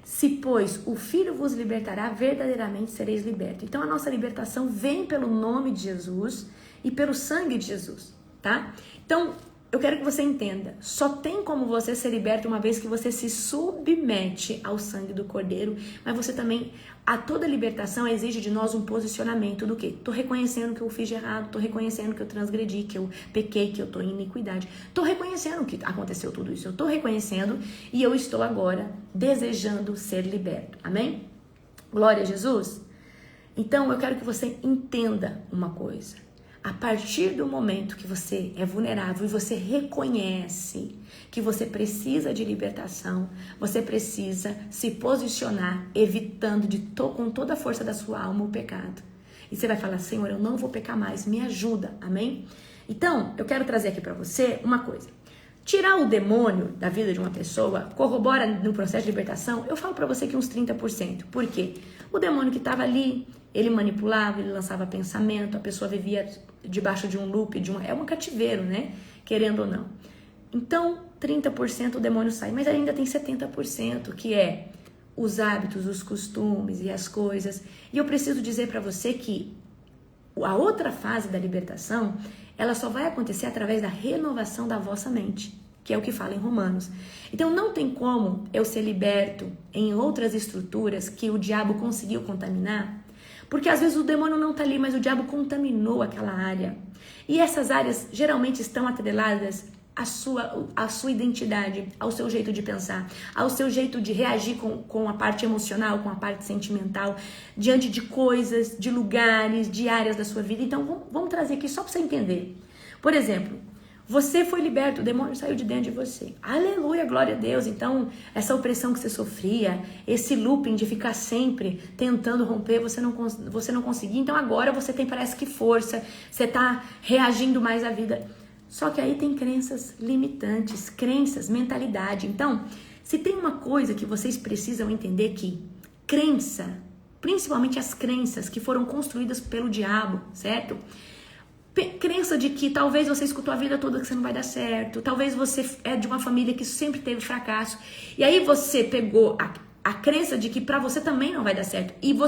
Se, pois, o Filho vos libertará, verdadeiramente sereis libertos. Então, a nossa libertação vem pelo nome de Jesus e pelo sangue de Jesus, tá? Então, eu quero que você entenda, só tem como você ser liberto uma vez que você se submete ao sangue do Cordeiro, mas você também, a toda libertação exige de nós um posicionamento do quê? Tô reconhecendo que eu fiz de errado, tô reconhecendo que eu transgredi, que eu pequei, que eu tô em iniquidade, tô reconhecendo que aconteceu tudo isso, eu tô reconhecendo e eu estou agora desejando ser liberto, amém? Glória a Jesus! Então, eu quero que você entenda uma coisa. A partir do momento que você é vulnerável e você reconhece que você precisa de libertação, você precisa se posicionar evitando com toda a força da sua alma o pecado. E você vai falar, Senhor, eu não vou pecar mais, me ajuda, amém? Então, eu quero trazer aqui para você uma coisa. Tirar o demônio da vida de uma pessoa corrobora no processo de libertação, eu falo para você que uns 30%. Por quê? O demônio que estava ali, ele manipulava, ele lançava pensamento, a pessoa vivia debaixo de um loop, é um cativeiro, né? Querendo ou não. Então, 30% o demônio sai, mas ainda tem 70%, que é os hábitos, os costumes e as coisas. E eu preciso dizer para você que a outra fase da libertação, ela só vai acontecer através da renovação da vossa mente, que é o que fala em Romanos. Então, não tem como eu ser liberto em outras estruturas que o diabo conseguiu contaminar, porque às vezes o demônio não está ali, mas o diabo contaminou aquela área. E essas áreas geralmente estão atreladas à sua identidade, ao seu jeito de pensar, ao seu jeito de reagir com a parte emocional, com a parte sentimental, diante de coisas, de lugares, de áreas da sua vida. Então, vamos trazer aqui só para você entender. Por exemplo, você foi liberto, o demônio saiu de dentro de você. Aleluia, glória a Deus. Então, essa opressão que você sofria, esse looping de ficar sempre tentando romper, você não conseguia. Então, agora você tem, parece que força, você está reagindo mais à vida. Só que aí tem crenças limitantes, crenças, mentalidade. Então, se tem uma coisa que vocês precisam entender que crença, principalmente as crenças que foram construídas pelo diabo, certo? Crença de que talvez você escutou a vida toda que você não vai dar certo, talvez você é de uma família que sempre teve fracasso, e aí você pegou a crença de que pra você também não vai dar certo, e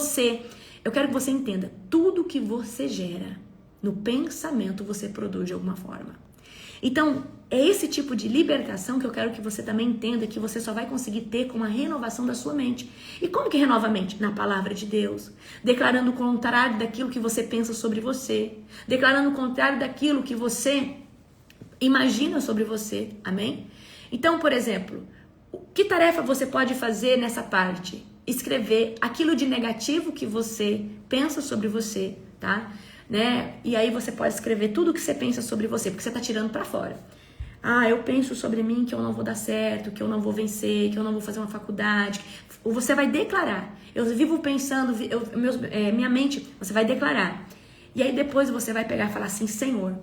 eu quero que você entenda, tudo que você gera no pensamento você produz de alguma forma. Então, é esse tipo de libertação que eu quero que você também entenda que você só vai conseguir ter com a renovação da sua mente. E como que renova a mente? Na palavra de Deus. Declarando o contrário daquilo que você pensa sobre você. Declarando o contrário daquilo que você imagina sobre você. Amém? Então, por exemplo, que tarefa você pode fazer nessa parte? Escrever aquilo de negativo que você pensa sobre você, tá? Né? E aí você pode escrever tudo o que você pensa sobre você, porque você está tirando para fora. Eu penso sobre mim que eu não vou dar certo, que eu não vou vencer, que eu não vou fazer uma faculdade. Ou você vai declarar. Eu vivo pensando, minha mente, você vai declarar. E aí depois você vai pegar e falar assim, Senhor,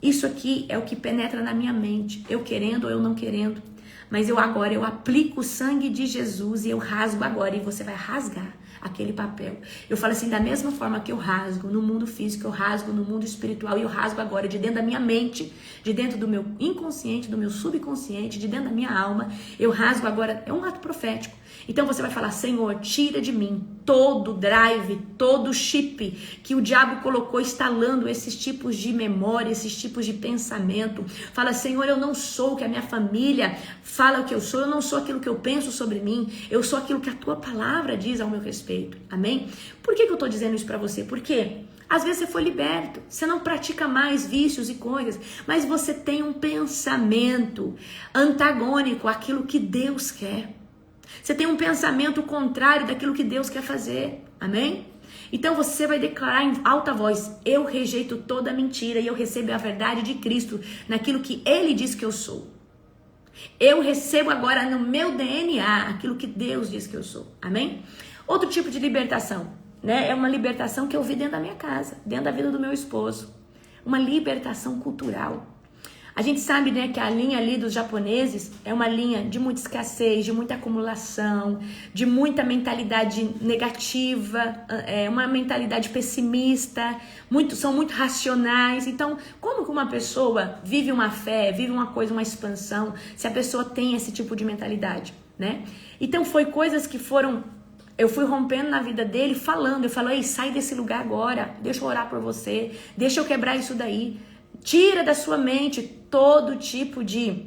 isso aqui é o que penetra na minha mente, eu querendo ou eu não querendo. Mas eu aplico o sangue de Jesus e eu rasgo agora. E você vai rasgar aquele papel. Eu falo assim, da mesma forma que eu rasgo no mundo físico, eu rasgo no mundo espiritual e eu rasgo agora de dentro da minha mente, de dentro do meu inconsciente, do meu subconsciente, de dentro da minha alma, eu rasgo agora, é um ato profético. Então você vai falar, Senhor, tira de mim todo drive, todo chip que o diabo colocou instalando esses tipos de memória, esses tipos de pensamento. Fala, Senhor, eu não sou o que a minha família fala que eu sou não sou aquilo que eu penso sobre mim, eu sou aquilo que a tua palavra diz ao meu respeito. Amém? Por que eu tô dizendo isso pra você? Porque às vezes você foi liberto, você não pratica mais vícios e coisas, mas você tem um pensamento antagônico àquilo que Deus quer. Você tem um pensamento contrário daquilo que Deus quer fazer. Amém? Então você vai declarar em alta voz, eu rejeito toda mentira e eu recebo a verdade de Cristo naquilo que Ele diz que eu sou. Eu recebo agora no meu DNA aquilo que Deus diz que eu sou. Amém? Outro tipo de libertação, né? É uma libertação que eu vi dentro da minha casa, dentro da vida do meu esposo. Uma libertação cultural. A gente sabe, né, que a linha ali dos japoneses é uma linha de muita escassez, de muita acumulação, de muita mentalidade negativa, uma mentalidade pessimista, são muito racionais. Então, como que uma pessoa vive uma fé, vive uma coisa, uma expansão, se a pessoa tem esse tipo de mentalidade, né? Então, foi coisas que eu fui rompendo na vida dele, falando, eu falo, ei, sai desse lugar agora, deixa eu orar por você, deixa eu quebrar isso daí. Tira da sua mente todo tipo de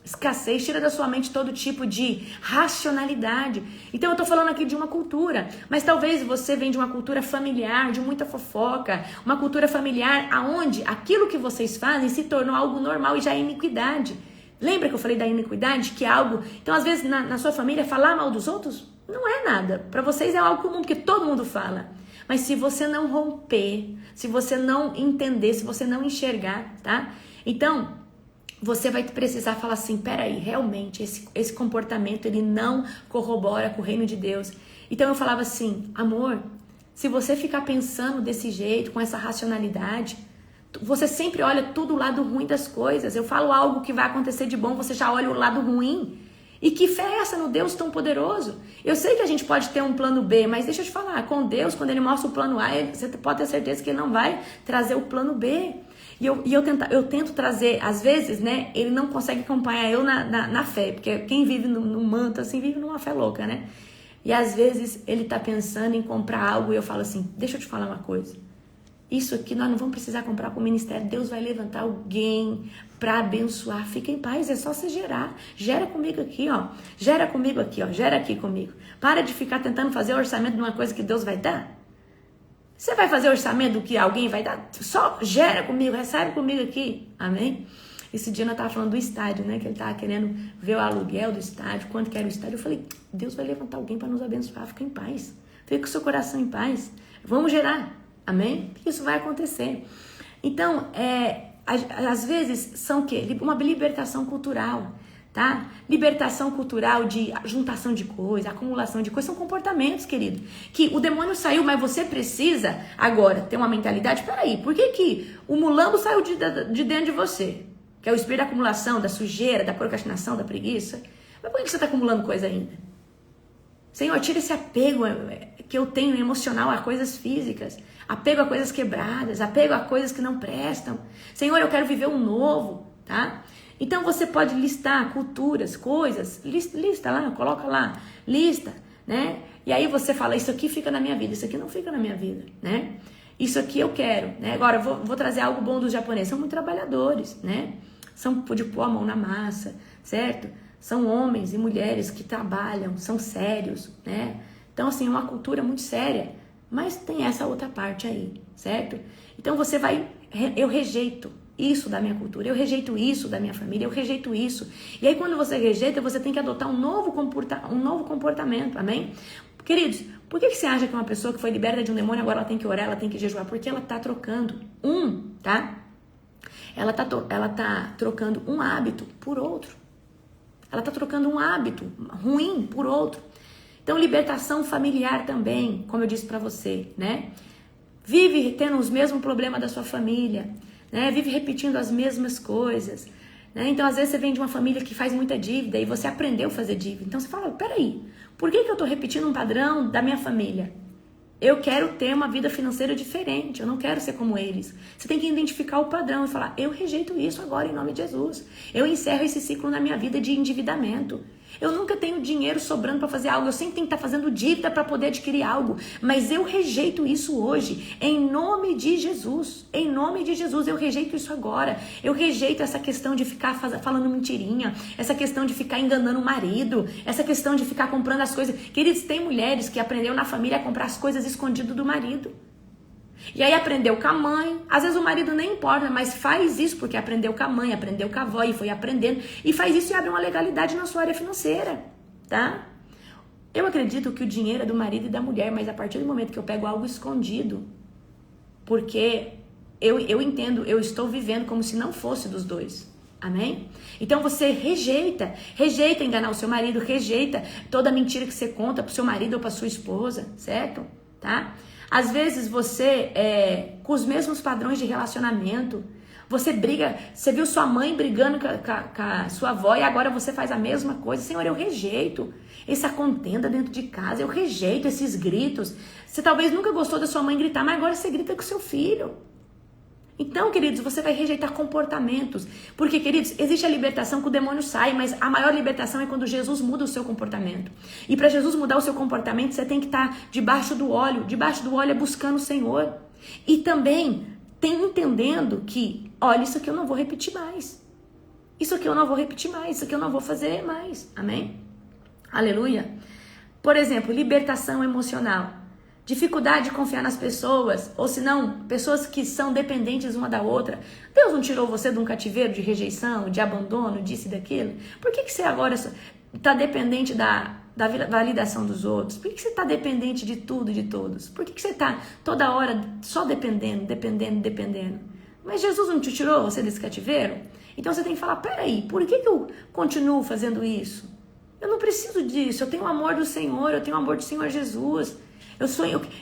escassez, tira da sua mente todo tipo de racionalidade. Então eu tô falando aqui de uma cultura, mas talvez você venha de uma cultura familiar, de muita fofoca, uma cultura familiar aonde aquilo que vocês fazem se tornou algo normal e já é iniquidade. Lembra que eu falei da iniquidade, que é algo... Então às vezes na sua família falar mal dos outros não é nada. Para vocês é algo comum, porque todo mundo fala. Mas se você não romper, se você não entender, se você não enxergar, tá? Então, você vai precisar falar assim, peraí, realmente, esse comportamento, ele não corrobora com o reino de Deus. Então eu falava assim, amor, se você ficar pensando desse jeito, com essa racionalidade, você sempre olha tudo o lado ruim das coisas. Eu falo algo que vai acontecer de bom, você já olha o lado ruim. E que fé é essa no Deus tão poderoso? Eu sei que a gente pode ter um plano B, mas deixa eu te falar, com Deus, quando Ele mostra o plano A, você pode ter certeza que Ele não vai trazer o plano B. E eu tento trazer, às vezes, né, Ele não consegue acompanhar eu na fé, porque quem vive no manto, assim, vive numa fé louca, né? E às vezes Ele tá pensando em comprar algo e eu falo assim, deixa eu te falar uma coisa. Isso aqui nós não vamos precisar comprar com o ministério. Deus vai levantar alguém para abençoar. Fica em paz, é só você gerar. Gera comigo aqui, ó. Gera comigo aqui, ó. Gera aqui comigo. Para de ficar tentando fazer orçamento de uma coisa que Deus vai dar. Você vai fazer orçamento do que alguém vai dar? Só gera comigo, recebe comigo aqui. Amém? Esse dia nós tava falando do estádio, né? Que ele tava querendo ver o aluguel do estádio, quanto que era o estádio. Eu falei, Deus vai levantar alguém para nos abençoar. Fica em paz. Fica com o seu coração em paz. Vamos gerar. Amém? Isso vai acontecer. Então, às vezes, são o quê? Uma libertação cultural, tá? Libertação cultural de juntação de coisas, acumulação de coisas, são comportamentos, querido. Que o demônio saiu, mas você precisa agora ter uma mentalidade. Peraí, por que o mulambo saiu de dentro de você? Que é o espírito da acumulação, da sujeira, da procrastinação, da preguiça. Mas por que você está acumulando coisa ainda? Senhor, tira esse apego que eu tenho emocional a coisas físicas. Apego a coisas quebradas, apego a coisas que não prestam. Senhor, eu quero viver um novo, tá? Então você pode listar culturas, coisas, lista lá, coloca lá, lista, né? E aí você fala, isso aqui fica na minha vida, isso aqui não fica na minha vida, né? Isso aqui eu quero, né? Agora, vou trazer algo bom dos japoneses, são muito trabalhadores, né? São de pôr a mão na massa, certo? São homens e mulheres que trabalham, são sérios, né? Então, assim, uma cultura muito séria. Mas tem essa outra parte aí, certo? Então você eu rejeito isso da minha cultura, eu rejeito isso da minha família, eu rejeito isso. E aí quando você rejeita, você tem que adotar um novo comportamento, amém? Queridos, por que você acha que uma pessoa que foi liberta de um demônio, agora ela tem que orar, ela tem que jejuar? Porque ela tá trocando tá? Ela tá trocando um hábito por outro. Ela tá trocando um hábito ruim por outro. Então, libertação familiar também, como eu disse pra você, né? Vive tendo os mesmos problemas da sua família, né? Vive repetindo as mesmas coisas, né? Então, às vezes, você vem de uma família que faz muita dívida e você aprendeu a fazer dívida. Então, você fala, peraí, por que eu tô repetindo um padrão da minha família? Eu quero ter uma vida financeira diferente, eu não quero ser como eles. Você tem que identificar o padrão e falar, eu rejeito isso agora em nome de Jesus. Eu encerro esse ciclo na minha vida de endividamento. Eu nunca tenho dinheiro sobrando para fazer algo, eu sempre tenho que estar fazendo dívida para poder adquirir algo, mas eu rejeito isso hoje, em nome de Jesus, em nome de Jesus, eu rejeito isso agora, eu rejeito essa questão de ficar falando mentirinha, essa questão de ficar enganando o marido, essa questão de ficar comprando as coisas. Queridos, tem mulheres que aprenderam na família a comprar as coisas escondidas do marido. E aí aprendeu com a mãe, às vezes o marido nem importa, mas faz isso porque aprendeu com a mãe, aprendeu com a avó e foi aprendendo, e faz isso e abre uma legalidade na sua área financeira, tá? Eu acredito que o dinheiro é do marido e da mulher, mas a partir do momento que eu pego algo escondido, porque eu entendo, eu estou vivendo como se não fosse dos dois, amém? Então você rejeita enganar o seu marido, rejeita toda mentira que você conta pro seu marido ou pra sua esposa, certo? Tá? Às vezes você, com os mesmos padrões de relacionamento, Você briga, você viu sua mãe brigando com a sua avó e agora você faz a mesma coisa. Senhor, eu rejeito essa contenda dentro de casa, eu rejeito esses gritos. Você talvez nunca gostou da sua mãe gritar, mas agora você grita com seu filho. Então, queridos, você vai rejeitar comportamentos. Porque, queridos, existe a libertação que o demônio sai, mas a maior libertação é quando Jesus muda o seu comportamento. E para Jesus mudar o seu comportamento, você tem que estar debaixo do óleo. Debaixo do óleo é buscando o Senhor. E também entendendo que, olha, isso aqui eu não vou repetir mais. Isso aqui eu não vou repetir mais. Isso aqui eu não vou fazer mais. Amém? Aleluia. Por exemplo, libertação emocional. Dificuldade de confiar nas pessoas, ou se não, pessoas que são dependentes uma da outra. Deus não tirou você de um cativeiro de rejeição, de abandono, disso e daquilo? Por que você agora está dependente da validação dos outros? Por que você está dependente de tudo e de todos? Por que você está toda hora só dependendo? Mas Jesus não te tirou você desse cativeiro? Então você tem que falar, peraí, por que eu continuo fazendo isso? Eu não preciso disso, eu tenho o amor do Senhor, eu tenho o amor do Senhor Jesus.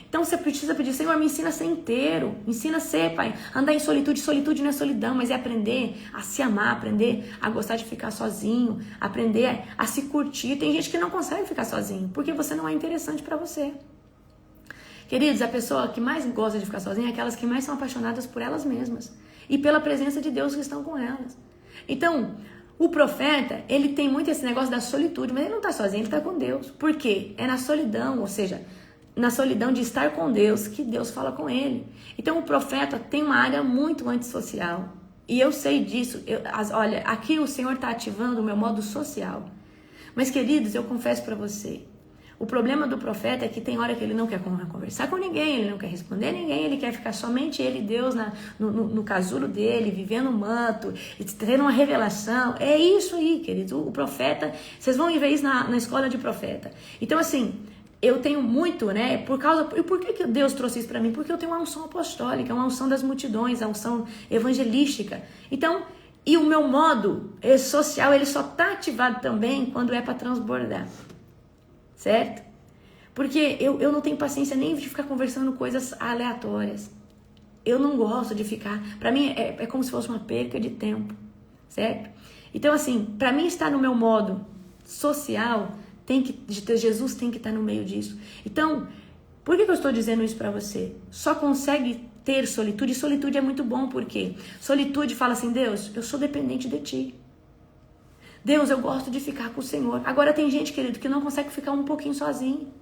Então você precisa pedir, Senhor, me ensina a ser inteiro, me ensina a ser, Pai, andar em solitude. Solitude não é solidão, mas é aprender a se amar, aprender a gostar de ficar sozinho, aprender a se curtir. Tem gente que não consegue ficar sozinho, porque você não é interessante para você. Queridos, a pessoa que mais gosta de ficar sozinha é aquelas que mais são apaixonadas por elas mesmas e pela presença de Deus que estão com elas. Então, o profeta, ele tem muito esse negócio da solitude, mas ele não está sozinho, ele está com Deus. Por quê? É na solidão, ou seja, na solidão de estar com Deus, que Deus fala com ele. Então o profeta tem uma área muito antissocial. E eu sei disso. Olha, aqui o Senhor está ativando o meu modo social. Mas, queridos, eu confesso para você, o problema do profeta é que tem hora que ele não quer conversar com ninguém, ele não quer responder a ninguém, ele quer ficar somente ele e Deus no casulo dele, vivendo um manto, tendo uma revelação. É isso aí, queridos. O profeta, vocês vão ver isso na escola de profeta. Então, assim, eu tenho muito, né? E por que Deus trouxe isso para mim? Porque eu tenho uma unção apostólica, uma unção das multidões, a unção evangelística. Então, e o meu modo social, ele só tá ativado também quando é para transbordar. Certo? Porque eu não tenho paciência nem de ficar conversando coisas aleatórias. Eu não gosto de ficar... Para mim, é como se fosse uma perca de tempo. Certo? Então, assim, para mim estar no meu modo social... Jesus tem que estar no meio disso. Então, por que eu estou dizendo isso para você? Só consegue ter solitude. Solitude é muito bom, porque solitude fala assim, Deus, eu sou dependente de ti. Deus, eu gosto de ficar com o Senhor. Agora tem gente, querido, que não consegue ficar um pouquinho sozinho.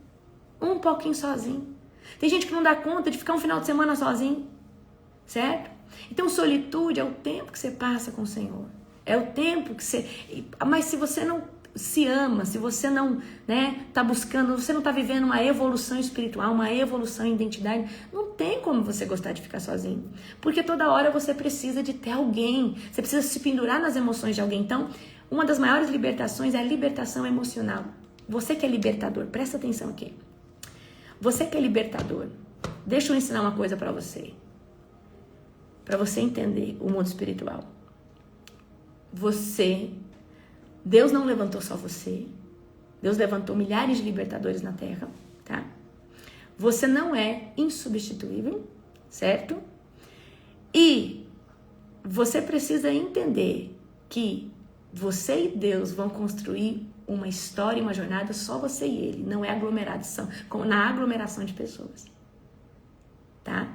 Um pouquinho sozinho. Tem gente que não dá conta de ficar um final de semana sozinho. Certo? Então, solitude é o tempo que você passa com o Senhor. É o tempo que você... Mas se você não se ama, se você não, né, tá buscando, você não tá vivendo uma evolução espiritual, uma evolução em identidade, não tem como você gostar de ficar sozinho. Porque toda hora você precisa de ter alguém, você precisa se pendurar nas emoções de alguém. Então, uma das maiores libertações é a libertação emocional. Você que é libertador, presta atenção aqui. Você que é libertador, deixa eu ensinar uma coisa para você entender o mundo espiritual. Deus não levantou só você. Deus levantou milhares de libertadores na terra, tá? Você não é insubstituível, certo? E você precisa entender que você e Deus vão construir uma história e uma jornada só você e ele. Não é aglomeração, na aglomeração de pessoas, tá?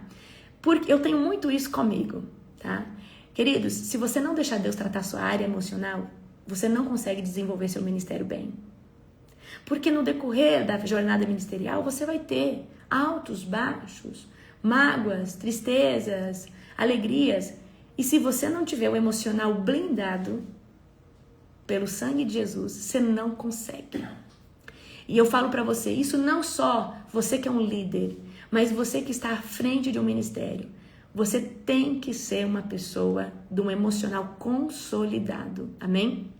Porque eu tenho muito isso comigo, tá? Queridos, se você não deixar Deus tratar sua área emocional, você não consegue desenvolver seu ministério bem. Porque no decorrer da jornada ministerial, você vai ter altos, baixos, mágoas, tristezas, alegrias. E se você não tiver o emocional blindado pelo sangue de Jesus, você não consegue. E eu falo para você, isso não só você que é um líder, mas você que está à frente de um ministério. Você tem que ser uma pessoa de um emocional consolidado. Amém?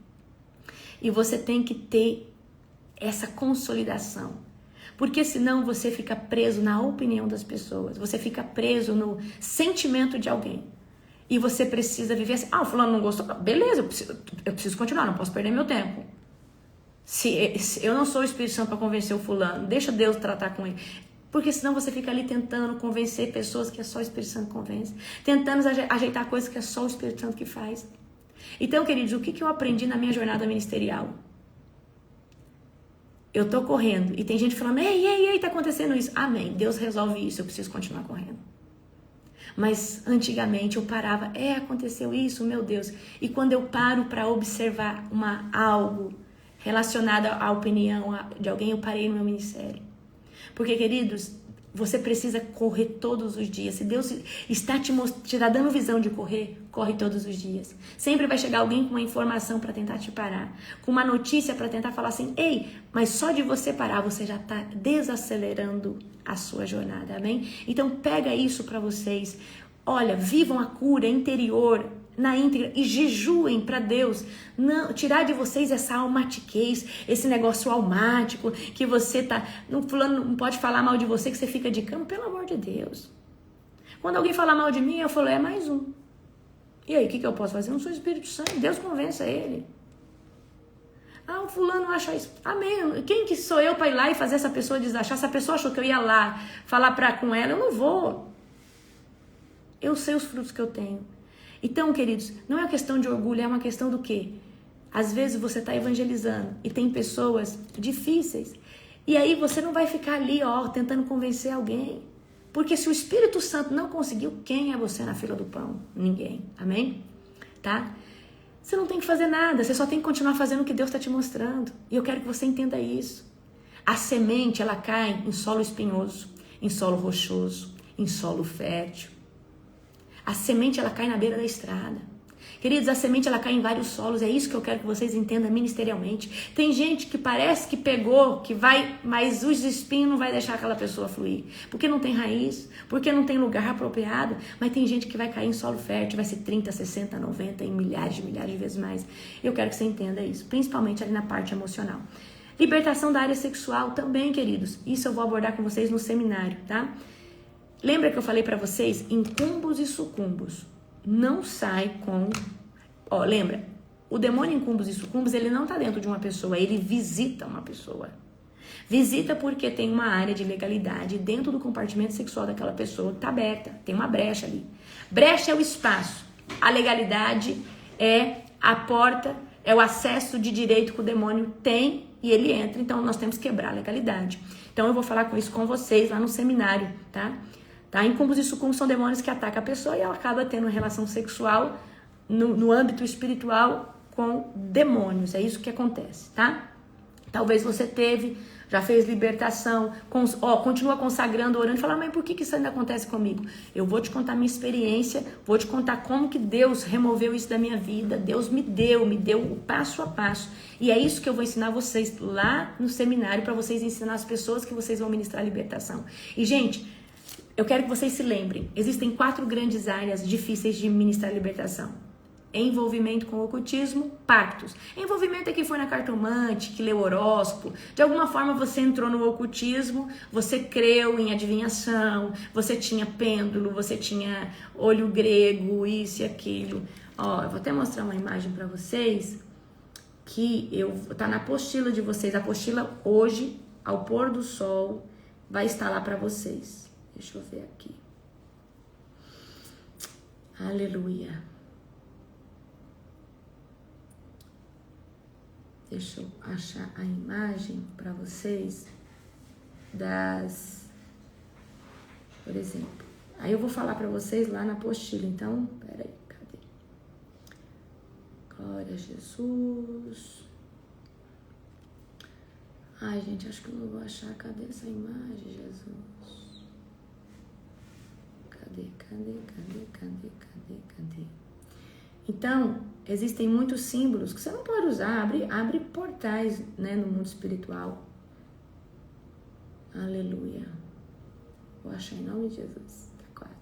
E você tem que ter essa consolidação. Porque senão você fica preso na opinião das pessoas. Você fica preso no sentimento de alguém. E você precisa viver assim. Ah, o fulano não gostou. Beleza, eu preciso continuar, não posso perder meu tempo. Se eu não sou o Espírito Santo para convencer o fulano, deixa Deus tratar com ele. Porque senão você fica ali tentando convencer pessoas que é só o Espírito Santo que convence. Tentando ajeitar coisas que é só o Espírito Santo que faz. Então, queridos, o que eu aprendi na minha jornada ministerial? Eu tô correndo e tem gente falando, ei, tá acontecendo isso. Amém, Deus resolve isso, eu preciso continuar correndo. Mas antigamente eu parava, aconteceu isso, meu Deus. E quando eu paro para observar algo relacionado à opinião de alguém, eu parei no meu ministério. Porque, queridos, você precisa correr todos os dias. Se Deus está te dando visão de correr, corre todos os dias. Sempre vai chegar alguém com uma informação para tentar te parar. Com uma notícia para tentar falar assim, ei, mas só de você parar, você já está desacelerando a sua jornada, amém? Então pega isso para vocês. Olha, vivam a cura interior na íntegra e jejuem para Deus. Não, tirar de vocês essa almatiquez, esse negócio almático, que você tá... Fulano não pode falar mal de você, que você fica de cama, pelo amor de Deus. Quando alguém falar mal de mim, eu falo, é mais um. E aí, o que eu posso fazer? Eu não sou Espírito Santo, Deus convença ele. O fulano acha isso. Amém. Quem que sou eu para ir lá e fazer essa pessoa desachar? Se a pessoa achou que eu ia lá falar com ela, eu não vou. Eu sei os frutos que eu tenho. Então, queridos, não é uma questão de orgulho, é uma questão do quê? Às vezes você está evangelizando e tem pessoas difíceis. E aí você não vai ficar ali, tentando convencer alguém. Porque se o Espírito Santo não conseguiu, quem é você na fila do pão? Ninguém. Amém? Tá? Você não tem que fazer nada, você só tem que continuar fazendo o que Deus está te mostrando. E eu quero que você entenda isso. A semente, ela cai em solo espinhoso, em solo rochoso, em solo fértil. A semente, ela cai na beira da estrada. Queridos, a semente, ela cai em vários solos. É isso que eu quero que vocês entendam ministerialmente. Tem gente que parece que pegou, que vai, mas os espinhos não vai deixar aquela pessoa fluir. Porque não tem raiz, porque não tem lugar apropriado. Mas tem gente que vai cair em solo fértil, vai ser 30, 60, 90 e milhares de vezes mais. Eu quero que você entenda isso, principalmente ali na parte emocional. Libertação da área sexual também, queridos. Isso eu vou abordar com vocês no seminário, tá? Lembra que eu falei pra vocês? Incumbos e sucumbos. Não sai com... lembra? O demônio incumbos e sucumbos, ele não tá dentro de uma pessoa, ele visita uma pessoa. Visita porque tem uma área de legalidade dentro do compartimento sexual daquela pessoa que tá aberta. Tem uma brecha ali. Brecha é o espaço. A legalidade é a porta, é o acesso de direito que o demônio tem e ele entra. Então, nós temos que quebrar a legalidade. Então, eu vou falar com isso com vocês lá no seminário, tá? Incumbos e sucumbos são demônios que atacam a pessoa e ela acaba tendo relação sexual no âmbito espiritual com demônios. É isso que acontece, tá? Talvez você já fez libertação, continua consagrando, orando e fala, mas por que isso ainda acontece comigo? Eu vou te contar minha experiência, vou te contar como que Deus removeu isso da minha vida. Deus me deu o passo a passo. E é isso que eu vou ensinar vocês lá no seminário, para vocês ensinar as pessoas que vocês vão ministrar a libertação. E, gente, eu quero que vocês se lembrem, existem 4 grandes áreas difíceis de ministrar a libertação. Envolvimento com o ocultismo, pactos. Envolvimento é quem foi na cartomante, que leu horóscopo. De alguma forma você entrou no ocultismo, você creu em adivinhação, você tinha pêndulo, você tinha olho grego, isso e aquilo. Eu vou até mostrar uma imagem para vocês, que tá na apostila de vocês. A apostila hoje, ao pôr do sol, vai estar lá para vocês. Deixa eu ver aqui. Aleluia. Deixa eu achar a imagem para vocês por exemplo. Aí eu vou falar para vocês lá na apostila. Então, peraí, cadê? Glória a Jesus. Ai, gente, acho que eu não vou achar. Cadê essa imagem, Jesus? Cadê? Então, existem muitos símbolos que você não pode usar. Abre portais, né, no mundo espiritual. Aleluia. Vou achar em nome de Jesus. Tá quase.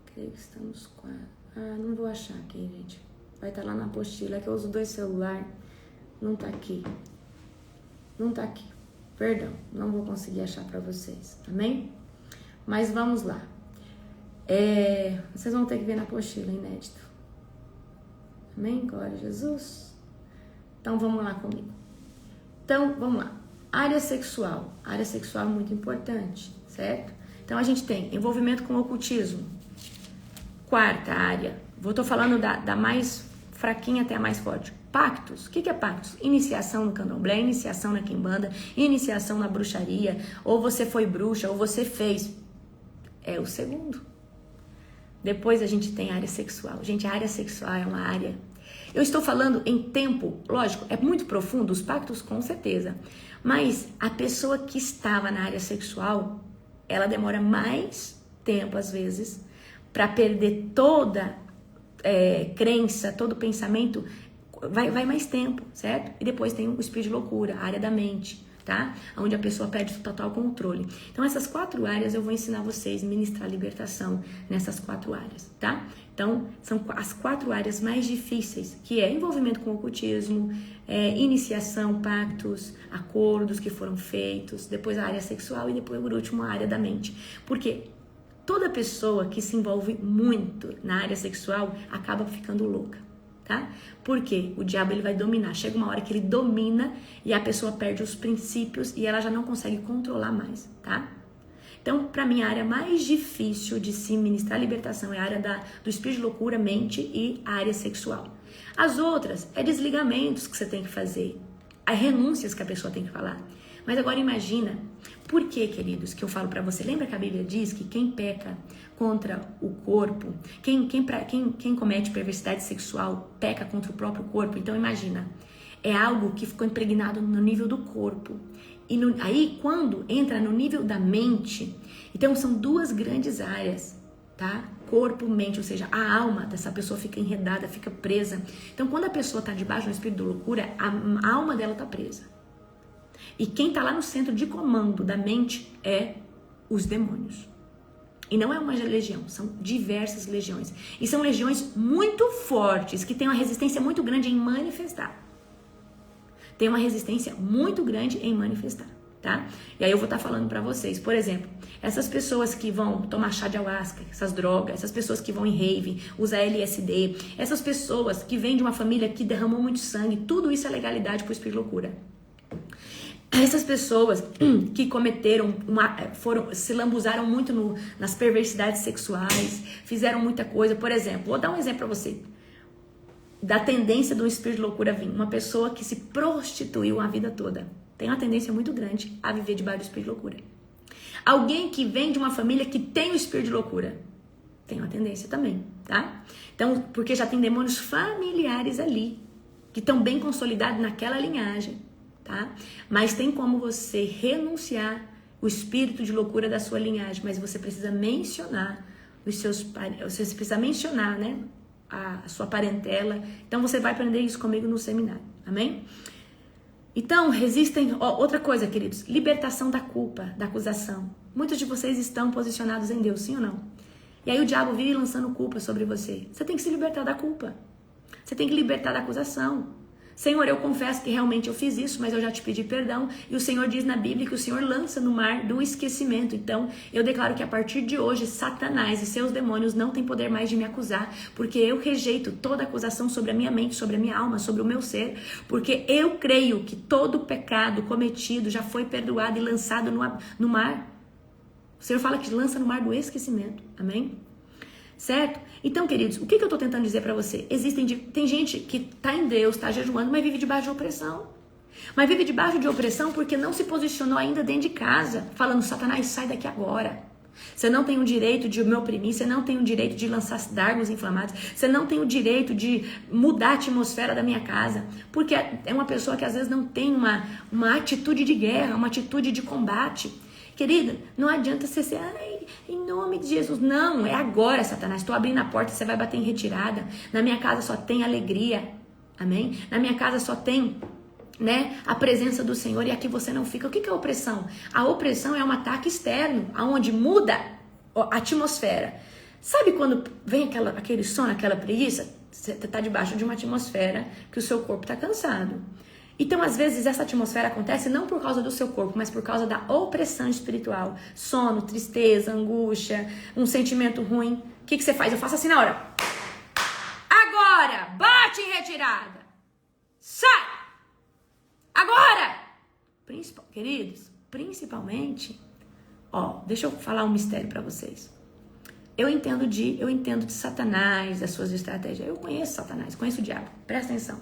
Creio que estamos quase. Não vou achar aqui, gente. Vai estar lá na apostila. É que eu uso 2 celulares. Não tá aqui. Perdão. Não vou conseguir achar para vocês. Amém? Mas vamos lá. Vocês vão ter que ver na apostila, inédito. Amém? Glória a Jesus. Então, vamos lá comigo. Então, vamos lá. Área sexual. Área sexual é muito importante. certo? Então a gente tem envolvimento com ocultismo. Quarta área, tô falando da mais fraquinha até a mais forte. Pactos. O que é pactos? Iniciação no candomblé, iniciação na quimbanda, iniciação na bruxaria, ou você foi bruxa, ou você fez. É o segundo. Depois a gente tem a área sexual. Gente, a área sexual é uma área... Eu estou falando em tempo, lógico, é muito profundo, os pactos com certeza. Mas a pessoa que estava na área sexual, ela demora mais tempo, às vezes, para perder toda crença, todo pensamento, vai mais tempo, certo? E depois tem o espírito de loucura, a área da mente, tá? Onde a pessoa perde o total controle. Então, essas 4 áreas eu vou ensinar vocês a ministrar libertação nessas 4 áreas, tá? Então, são as 4 áreas mais difíceis, que é envolvimento com o ocultismo, iniciação, pactos, acordos que foram feitos, depois a área sexual e depois, por último, a área da mente. Porque toda pessoa que se envolve muito na área sexual acaba ficando louca, tá? Porque o diabo ele vai dominar. Chega uma hora que ele domina e a pessoa perde os princípios e ela já não consegue controlar mais, tá? Então, para mim, a área mais difícil de se ministrar libertação é a área do espírito de loucura, mente e a área sexual. As outras é desligamentos que você tem que fazer, as renúncias que a pessoa tem que falar. Mas agora imagina, por que, queridos, que eu falo para você? Lembra que a Bíblia diz que quem peca contra o corpo, quem comete perversidade sexual peca contra o próprio corpo? Então imagina, é algo que ficou impregnado no nível do corpo. E aí quando entra no nível da mente, então são 2 grandes áreas, tá? Corpo, mente, ou seja, a alma dessa pessoa fica enredada, fica presa. Então quando a pessoa está debaixo do espírito de loucura, a alma dela está presa. E quem está lá no centro de comando da mente é os demônios. E não é uma legião, são diversas legiões. E são legiões muito fortes, que têm uma resistência muito grande em manifestar. Tem uma resistência muito grande em manifestar, tá? E aí eu vou estar falando pra vocês, por exemplo, essas pessoas que vão tomar chá de ayahuasca, essas drogas, essas pessoas que vão em rave, usar LSD, essas pessoas que vêm de uma família que derramou muito sangue, tudo isso é legalidade pro espírito de loucura. Essas pessoas que cometeram, se lambuzaram muito nas perversidades sexuais, fizeram muita coisa, por exemplo, vou dar um exemplo pra você. Da tendência do espírito de loucura vir. Uma pessoa que se prostituiu a vida toda tem uma tendência muito grande a viver debaixo do espírito de loucura. Alguém que vem de uma família que tem o espírito de loucura tem uma tendência também, tá? Então, porque já tem demônios familiares ali, que estão bem consolidados naquela linhagem, tá? Mas tem como você renunciar o espírito de loucura da sua linhagem, mas você precisa mencionar você precisa mencionar, né? A sua parentela. Então você vai aprender isso comigo no seminário, amém? Então resistem, outra coisa, queridos, libertação da culpa, da acusação. Muitos de vocês estão posicionados em Deus, sim ou não? E aí o diabo vive lançando culpa sobre você. Você tem que se libertar da culpa, você tem que libertar da acusação. Senhor, eu confesso que realmente eu fiz isso, mas eu já te pedi perdão. E o Senhor diz na Bíblia que o Senhor lança no mar do esquecimento. Então, eu declaro que a partir de hoje, Satanás e seus demônios não têm poder mais de me acusar, porque eu rejeito toda acusação sobre a minha mente, sobre a minha alma, sobre o meu ser, porque eu creio que todo pecado cometido já foi perdoado e lançado no mar. O Senhor fala que lança no mar do esquecimento. Amém? Certo? Então, queridos, o que eu tô tentando dizer pra você? Tem gente que tá em Deus, tá jejuando, mas vive debaixo de opressão. Mas vive debaixo de opressão porque não se posicionou ainda dentro de casa, falando, Satanás, sai daqui agora. Você não tem o direito de me oprimir, você não tem o direito de lançar dardos inflamados, você não tem o direito de mudar a atmosfera da minha casa, porque é uma pessoa que às vezes não tem uma atitude de guerra, uma atitude de combate. Querida, não adianta você ser, em nome de Jesus. Não, é agora, Satanás. Estou abrindo a porta, você vai bater em retirada. Na minha casa só tem alegria. Amém? Na minha casa só tem, né, a presença do Senhor e aqui você não fica. O que é opressão? A opressão é um ataque externo, aonde muda a atmosfera. Sabe quando vem aquele sono, aquela preguiça? Você está debaixo de uma atmosfera que o seu corpo está cansado. Então, às vezes, essa atmosfera acontece não por causa do seu corpo, mas por causa da opressão espiritual. Sono, tristeza, angústia, um sentimento ruim. O que você faz? Eu faço assim na hora. Agora! Bate em retirada! Sai! Agora! Queridos, principalmente Ó, deixa eu falar um mistério para vocês. Eu entendo de Satanás, das suas estratégias. Eu conheço Satanás, conheço o diabo. Presta atenção.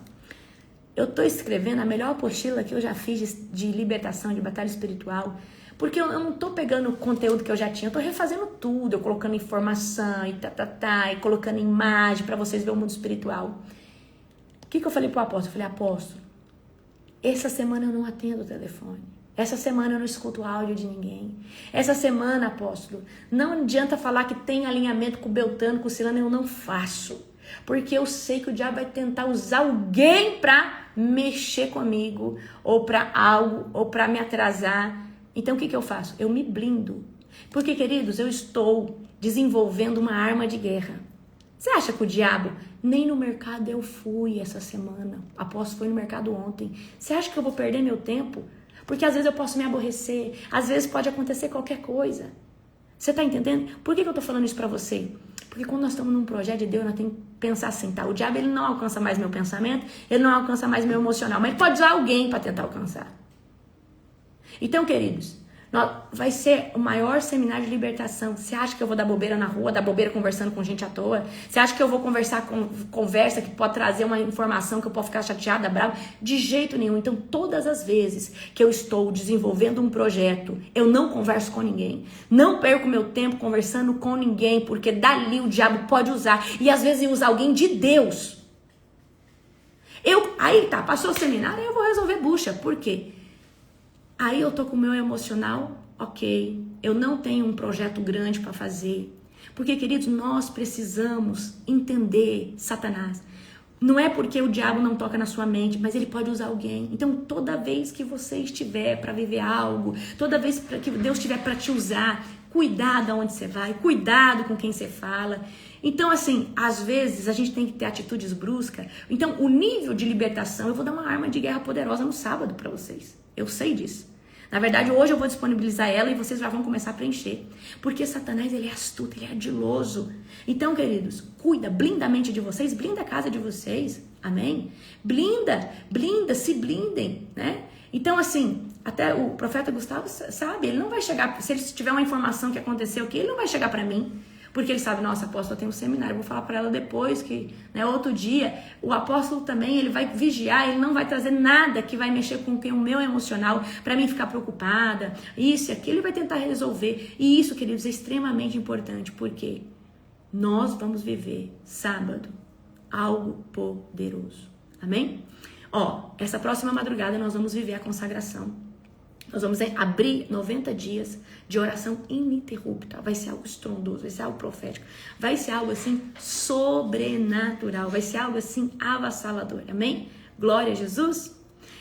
Eu tô escrevendo a melhor apostila que eu já fiz de libertação, de batalha espiritual. Porque eu não tô pegando o conteúdo que eu já tinha, eu tô refazendo tudo, eu colocando informação e e colocando imagem para vocês verem o mundo espiritual. O que eu falei pro apóstolo? Eu falei, apóstolo, essa semana eu não atendo o telefone. Essa semana eu não escuto áudio de ninguém. Essa semana, apóstolo, não adianta falar que tem alinhamento com o Beltrano, com o Ciclano, eu não faço. Porque eu sei que o diabo vai tentar usar alguém pra mexer comigo, ou pra algo, ou pra me atrasar. Então, o que eu faço? Eu me blindo. Porque, queridos, eu estou desenvolvendo uma arma de guerra. Você acha que o diabo... Nem no mercado eu fui essa semana. Apóstolo foi no mercado ontem. Você acha que eu vou perder meu tempo? Porque às vezes eu posso me aborrecer. Às vezes pode acontecer qualquer coisa. Você tá entendendo? Por que eu tô falando isso pra você? Porque quando nós estamos num projeto de Deus, nós temos que pensar assim, tá? O diabo, ele não alcança mais meu pensamento, ele não alcança mais meu emocional, mas ele pode usar alguém para tentar alcançar. Então, queridos, vai ser o maior seminário de libertação. Você acha que eu vou dar bobeira na rua, dar bobeira conversando com gente à toa? Você acha que eu vou conversar com conversa que pode trazer uma informação que eu posso ficar chateada, brava? De jeito nenhum. Então, todas as vezes que eu estou desenvolvendo um projeto, eu não converso com ninguém. Não perco meu tempo conversando com ninguém, porque dali o diabo pode usar. E às vezes usa alguém de Deus. Aí tá, passou o seminário, aí eu vou resolver bucha. Por quê? Aí eu tô com o meu emocional, ok, eu não tenho um projeto grande para fazer. Porque, queridos, nós precisamos entender Satanás. Não é porque o diabo não toca na sua mente, mas ele pode usar alguém. Então, toda vez que você estiver para viver algo, toda vez que Deus estiver para te usar, cuidado aonde você vai, cuidado com quem você fala. Então, assim, às vezes a gente tem que ter atitudes bruscas. Então, o nível de libertação, eu vou dar uma arma de guerra poderosa no sábado para vocês. Eu sei disso. Na verdade, hoje eu vou disponibilizar ela e vocês já vão começar a preencher. Porque Satanás, ele é astuto, ele é ardiloso. Então, queridos, cuida, blinda a mente de vocês, blinda a casa de vocês. Amém? Blinda, se blindem, né? Então, assim, até o profeta Gustavo sabe, ele não vai chegar, se ele tiver uma informação que aconteceu aqui, ele não vai chegar para mim. Porque ele sabe, nossa, apóstolo, tem um seminário, eu vou falar para ela depois, que, né, outro dia, o apóstolo também, ele vai vigiar, ele não vai trazer nada que vai mexer com o meu emocional, para mim ficar preocupada, isso e aquilo, ele vai tentar resolver. E isso, queridos, é extremamente importante, porque nós vamos viver sábado algo poderoso, amém? Ó, essa próxima madrugada nós vamos viver a consagração. Nós vamos abrir 90 dias de oração ininterrupta. Vai ser algo estrondoso, vai ser algo profético. Vai ser algo assim sobrenatural. Vai ser algo assim avassalador. Amém? Glória a Jesus.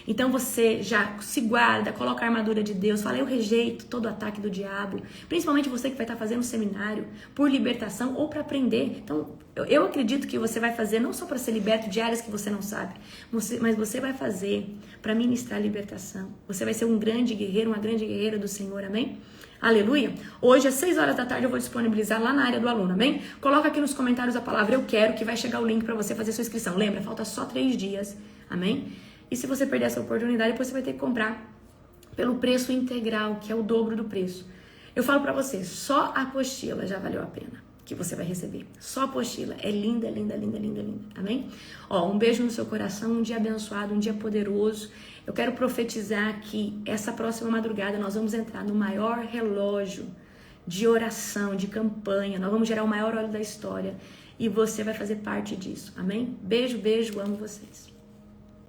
Então você já se guarda, coloca a armadura de Deus. Fala, eu rejeito todo ataque do diabo. Principalmente você que vai estar fazendo um seminário por libertação ou para aprender. Então eu acredito que você vai fazer não só para ser liberto de áreas que você não sabe, mas você vai fazer para ministrar libertação. Você vai ser um grande guerreiro, uma grande guerreira do Senhor, amém? Aleluia. Hoje às 6 horas da tarde eu vou disponibilizar lá na área do aluno, amém? Coloca aqui nos comentários a palavra eu quero, que vai chegar o link para você fazer sua inscrição. Lembra, falta só 3 dias, amém? E se você perder essa oportunidade, depois você vai ter que comprar pelo preço integral, que é o dobro do preço. Eu falo pra você, só a apostila já valeu a pena que você vai receber. Só a apostila. É linda, linda, linda, linda, linda. Amém? Ó, um beijo no seu coração, um dia abençoado, um dia poderoso. Eu quero profetizar que essa próxima madrugada nós vamos entrar no maior relógio de oração, de campanha. Nós vamos gerar o maior óleo da história. E você vai fazer parte disso. Amém? Beijo, beijo, amo vocês.